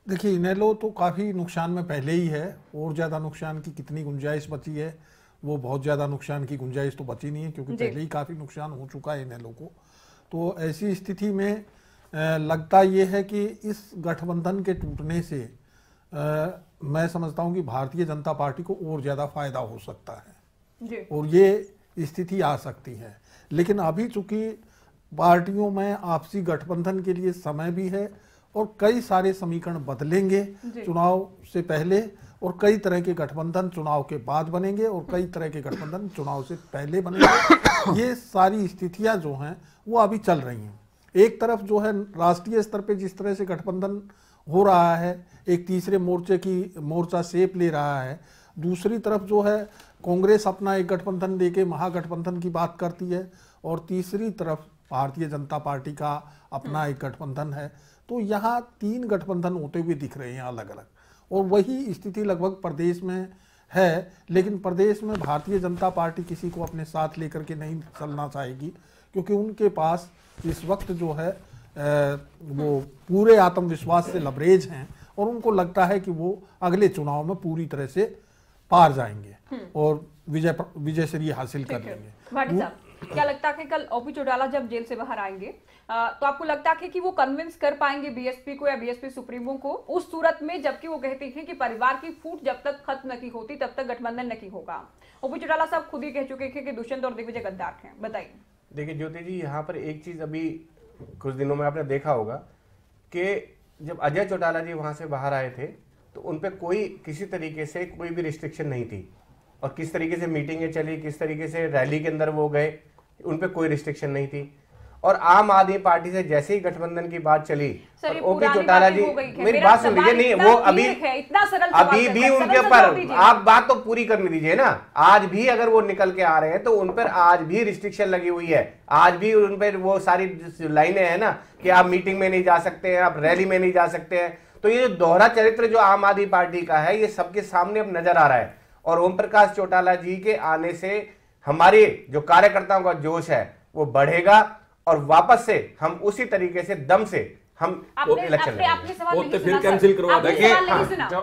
देखिए, इनेलो तो काफ़ी नुकसान में पहले ही है। और ज़्यादा नुकसान की कितनी गुंजाइश बची है? वो बहुत ज़्यादा नुकसान की गुंजाइश तो बची नहीं है, क्योंकि पहले ही काफ़ी नुकसान हो चुका है इनेलो को। तो ऐसी स्थिति में लगता ये है कि इस गठबंधन के टूटने से मैं समझता हूँ कि भारतीय जनता पार्टी को और ज़्यादा फायदा हो सकता है और ये स्थिति आ सकती है। लेकिन अभी चूंकि पार्टियों में आपसी गठबंधन के लिए समय भी है और कई सारे समीकरण बदलेंगे चुनाव से पहले, और कई तरह के गठबंधन चुनाव के बाद बनेंगे और कई तरह के गठबंधन चुनाव से पहले बनेंगे। ये सारी स्थितियां जो हैं वो अभी चल रही हैं। एक तरफ जो है राष्ट्रीय स्तर पे जिस तरह से गठबंधन हो रहा है, एक तीसरे मोर्चा शेप ले रहा है। दूसरी तरफ जो है कांग्रेस अपना एक गठबंधन लेके महागठबंधन की बात करती है और तीसरी तरफ भारतीय जनता पार्टी का अपना एक गठबंधन है। तो यहाँ तीन गठबंधन होते हुए दिख रहे हैं अलग अलग, और वही स्थिति लगभग प्रदेश में है। लेकिन प्रदेश में भारतीय जनता पार्टी किसी को अपने साथ लेकर के नहीं चलना चाहेगी, क्योंकि उनके पास इस वक्त जो है वो पूरे आत्मविश्वास से लबरेज हैं और उनको लगता है कि वो अगले चुनाव में पूरी तरह से पार जाएंगे और विजयश्री हासिल कर लेंगे। भाटी साहब, क्या लगता है कि कल ओपी चौटाला जब जेल से बाहर आएंगे तो आपको लगता है कि वो कन्विंस कर पाएंगे बीएसपी को या बीएसपी सुप्रीमो को उस सूरत में, जबकि वो कहते हैं कि परिवार की फूट जब तक खत्म नहीं होती तब तक गठबंधन नहीं होगा? ओपी चौटाला साहब खुद ही कह चुके हैं कि दुष्यंत और दिग्विजय गद्दार हैं। बताइए। देखिए ज्योति जी, यहाँ पर एक चीज अभी कुछ दिनों में आपने देखा होगा कि जब अजय चौटाला जी वहां से बाहर आए थे तो उनपे कोई किसी तरीके से कोई भी रिस्ट्रिक्शन नहीं थी, और किस तरीके से मीटिंगें चली, किस तरीके से रैली के अंदर वो गए, उन पे कोई रिस्ट्रिक्शन नहीं थी। और आम आदमी पार्टी से जैसे ही गठबंधन की बात चली, और ओपी चौटाला जी, मेरी बात सुन लीजिए, नहीं वो अभी भी उनके ऊपर आप बात तो पूरी करने दीजिए ना। आज भी अगर वो निकल के आ रहे हैं तो उन पर आज भी रिस्ट्रिक्शन लगी हुई है, आज भी उन पर वो सारी लाइनें हैं ना कि आप मीटिंग में नहीं जा सकते हैं, आप रैली में नहीं जा सकते हैं। तो ये जो दोहरा चरित्र जो आम आदमी पार्टी का है, ये सबके सामने अब नजर आ रहा है। और ओम प्रकाश चौटाला जी के आने से हमारे जो कार्यकर्ताओं का जोश है वो बढ़ेगा और वापस से हम उसी तरीके से दम से हम इलेक्शन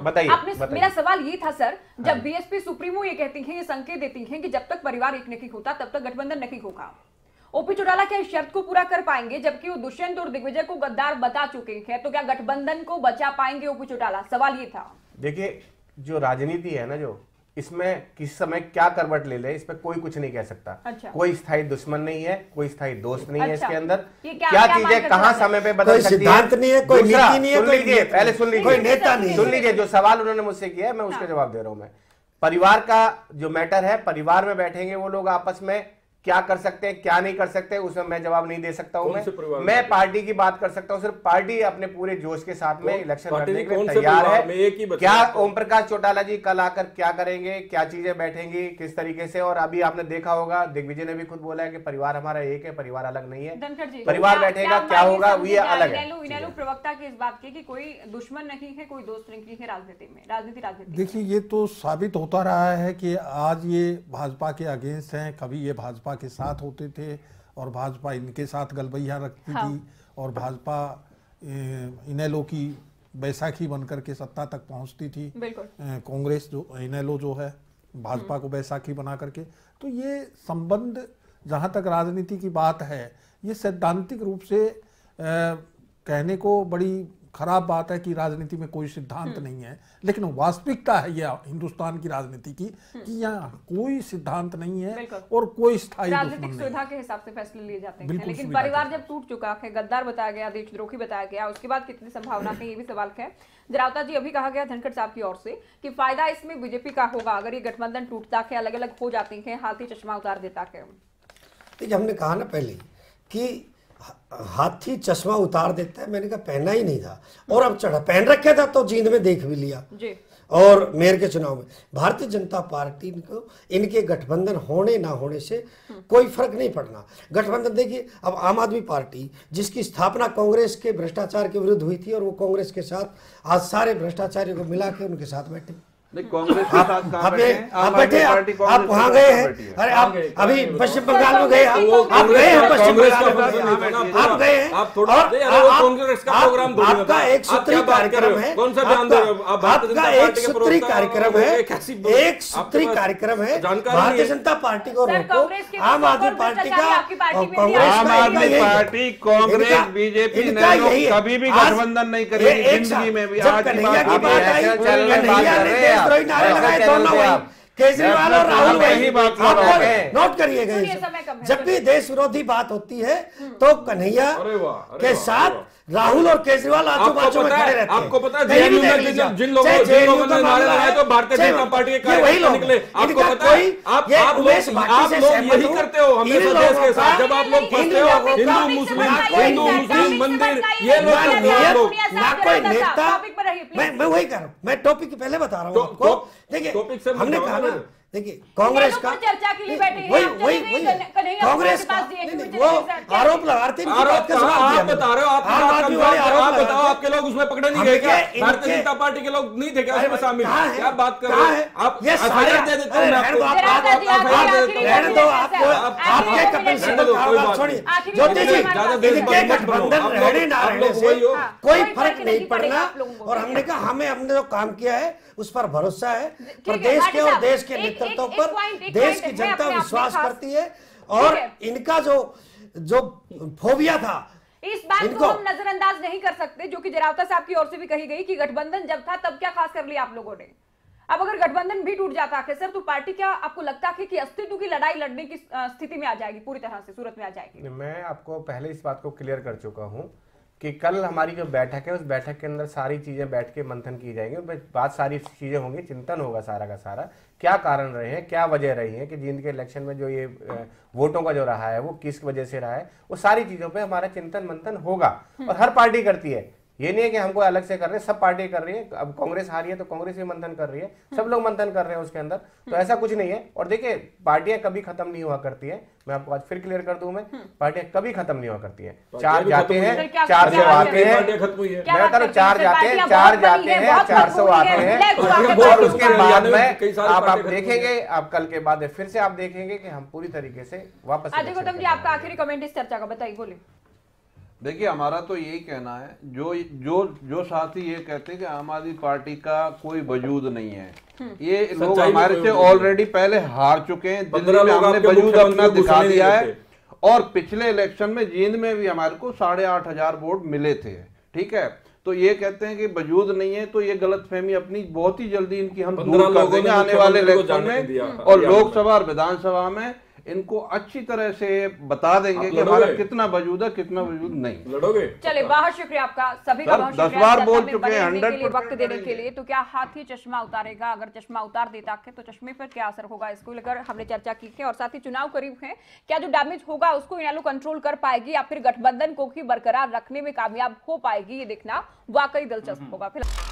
बताइए। मेरा सवाल ये था सर, जब बीएसपी सुप्रीमो ये कहती है, ये संकेत देती है कि जब तक परिवार एक नहीं होता तब तक गठबंधन नहीं होगा, ओपी चौटाला क्या इस शर्त को पूरा कर पाएंगे? जबकि वो दुष्यंत और दिग्विजय को गद्दार बता चुके हैं, तो क्या गठबंधन को बचा पाएंगे ओपी चौटाला? सवाल ये था। देखिए, जो राजनीति है ना, जो इसमें किस समय क्या करवट ले ले, इस पे कोई कुछ नहीं कह सकता। अच्छा। कोई स्थायी दुश्मन नहीं है, कोई स्थायी दोस्त नहीं है। अच्छा। इसके अंदर क्या चीजें कहाँ समय पे बदल सकती है, सिद्धांत नहीं है, कोई नीति नहीं है, सुन लीजिए, पहले सुन लीजिए, कोई नेता नहीं, सुन लीजिए। जो सवाल उन्होंने मुझसे किया है मैं उसका जवाब दे रहा हूं। मैं परिवार का जो मैटर है, परिवार में बैठेंगे वो लोग आपस में क्या कर सकते हैं, क्या नहीं कर सकते, उसमें मैं जवाब नहीं दे सकता हूं। मैं पार्टी की बात कर सकता हूं। सिर्फ पार्टी अपने पूरे जोश के साथ में इलेक्शन लड़ने के लिए तैयार है। क्या ओम प्रकाश चौटाला जी कल आकर क्या करेंगे, क्या चीजें बैठेंगी, किस तरीके से? और अभी आपने देखा होगा, दिग्विजय ने भी खुद बोला है कि परिवार हमारा एक है, परिवार अलग नहीं है। परिवार बैठेगा, क्या होगा वो अलग है। इनेलो प्रवक्ता की इस बात की कोई दुश्मन नहीं है, कोई दोस्त नहीं है राजनीति में, राजनीति। देखिए, ये तो साबित होता रहा है कि आज ये भाजपा के अगेंस्ट हैं, कभी ये भाजपा के साथ होते थे और भाजपा इनके साथ गलबैया रखती थी, और भाजपा इनेलो की बैसाखी बनकर के सत्ता तक पहुंचती थी। कांग्रेस जो इनेलो जो है भाजपा को बैसाखी बना करके। तो ये संबंध, जहां तक राजनीति की बात है, ये सैद्धांतिक रूप से कहने को बड़ी खराब बात है कि राजनीति में कोई सिद्धांत नहीं है, लेकिन वास्तविकता है यह हिंदुस्तान की राजनीति की कि यहाँ कोई सिद्धांत नहीं है और कोई स्थायी राजनीतिक सुविधा के हिसाब से फैसले लिए जाते हैं। लेकिन परिवार जब टूट चुका है, गद्दार बताया गया, देशद्रोही बताया गया, उसके बाद कितनी संभावना है, ये भी सवाल है। जरावता जी, अभी कहा गया धनखड़ साहब की ओर से कि फायदा इसमें बीजेपी का होगा अगर ये गठबंधन टूटता है, अलग अलग हो जाती है, हाथी चश्मा उतार देता है। देखिए, हमने कहा ना पहले कि हाथी चश्मा उतार देता है, मैंने कहा पहना ही नहीं था, और अब चढ़ा पहन रखा था तो जींद में देख भी लिया जी। और मेयर के चुनाव में भारतीय जनता पार्टी को इनके गठबंधन होने ना होने से कोई फर्क नहीं पड़ना। गठबंधन देखिए, अब आम आदमी पार्टी जिसकी स्थापना कांग्रेस के भ्रष्टाचार के विरुद्ध हुई थी, और वो कांग्रेस के साथ आज सारे भ्रष्टाचारियों को मिला के उनके साथ बैठे। कांग्रेस के साथ आप बैठे, आप वहाँ गए हैं, अरे आप अभी पश्चिम बंगाल में गए, आप गए हैं पश्चिम बंगाल में, आप गए हैं, और आपका एक सूत्री कार्यक्रम है, आपका एक सूत्री कार्यक्रम है, एक सूत्री कार्यक्रम है भारतीय जनता पार्टी को रोको, आम आदमी पार्टी का, आम आदमी पार्टी, कांग्रेस, बीजेपी कभी भी गठबंधन नहीं करेगी जिंदगी में भी। आज कन्हैया की बात आई, कन्हैया ने नारे लगाए, दोनों वही, केजरीवाल और राहुल वही बात नोट करिएगा। जब भी देश विरोधी बात होती है तो कन्हैया के साथ राहुल और केजरीवाल आजू बाजू में खड़े रहते हैं। आपको पता है जेएनयू में जिन लोगों ने नारे लगाए तो भारतीय जनता पार्टी के कार्यकर्ता निकले। आपको पता है आप लोग यही करते हो हमेशा देश के साथ, जब आप लोग फंसते हो हिंदू मुस्लिम मंदिर, ये लोग ना कोई नेता, मैं वही कर रहा हूँ, मैं टॉपिक पहले बता रहा हूँ आपको। देखिए, हमने कहा ना, देखिए कांग्रेस का चर्चा के लिए बैठे हैं, वही कांग्रेस का वो आरोप लगाते हैं, आप बता रहे हो, आप बताओ आपके लोग उसमें पकड़े नहीं गए क्या? भारतीय जनता पार्टी के लोग नहीं थे क्या उसमें शामिल? क्या बात कर रहे हैं आप? दे देते हैं, आपके कपिल सिब्बल छोड़िए, ज्योति जी, इनके गठबंधन रहने ना रहने से कोई फर्क नहीं पड़ना। और हमने कहा हमने जो काम किया है उस पर भरोसा है, प्रदेश के और देश के नेतृत्व पर देश की जनता विश्वास करती है। और इनका जो फोबिया था, इस बात को हम नजरअंदाज नहीं कर सकते, जो कि जरावता साहब की ओर से भी कही गई कि गठबंधन जब था तब क्या खास कर लिया आप लोगों ने। अब अगर गठबंधन भी टूट जाता है सर, तो पार्टी क्या आपको लगता है कि अस्तित्व की लड़ाई लड़ने की स्थिति में आ जाएगी, पूरी तरह से सूरत में आ जाएगी? मैं आपको पहले इस बात को क्लियर कर चुका हूं कि कल हमारी जो बैठक है उस बैठक के अंदर सारी चीजें बैठ के मंथन की जाएंगी, बात सारी चीजें होंगी, चिंतन होगा सारा का सारा, क्या कारण रहे हैं, क्या वजह रही है कि जींद के इलेक्शन में जो ये वोटों का जो रहा है वो किस वजह से रहा है, वो सारी चीजों पे हमारा चिंतन मंथन होगा। और हर पार्टी करती है, ये नहीं है कि हमको अलग से कर रहे हैं, सब पार्टी कर रही है। अब कांग्रेस हारी है तो कांग्रेस भी मंथन कर रही है, सब लोग मंथन कर रहे हैं उसके अंदर, तो ऐसा कुछ नहीं है। और देखिए पार्टियां कभी खत्म नहीं हुआ करती है, मैं आपको आज फिर क्लियर कर दूं, मैं पार्टियां कभी खत्म नहीं हुआ करती है। 4 जाते हैं 400 आते हैं, मैं बता रहा हूं 4 जाते हैं 400 आते हैं, और उसके बाद में आप देखेंगे, आप कल के बाद फिर से आप देखेंगे कि हम पूरी तरीके से वापस। अजय गौतम जी, आपका आखिरी कमेंट इस चर्चा का बताइए, बोलिए। देखिए हमारा तो यही कहना है, जो साथी ये कहते हैं कि आम आदमी पार्टी का कोई वजूद नहीं है, ये लोग हमारे से ऑलरेडी पहले हार चुके हैं। दिल्ली में हमने वजूद अपना दिखा दिया है, और पिछले इलेक्शन में जींद में भी हमारे को 8,500 वोट मिले थे, ठीक है। तो ये कहते हैं कि वजूद नहीं है, तो ये गलतफहमी अपनी बहुत ही जल्दी इनकी हम दूर कर देंगे आने वाले इलेक्शन में, और लोकसभा और विधानसभा में इनको अच्छी तरह से बता देंगे कि हमारा कितना वजूद है, कितना वजूद नहीं। लड़ोगे? चलिए, बहुत शुक्रिया आपका, सभी का बहुत शुक्रिया 10 बार बोल चुके हैं, 100% वक्त देने के लिए। तो क्या हाथी चश्मा उतारेगा? अगर चश्मा उतार देता है तो चश्मे पर क्या असर होगा, इसको लेकर हमने चर्चा की है। और साथ ही चुनाव करीब है, क्या जो डैमेज होगा उसको इनेलो कंट्रोल कर पाएगी या फिर गठबंधन को ही बरकरार रखने में कामयाब हो पाएगी, ये देखना वाकई दिलचस्प होगा। फिलहाल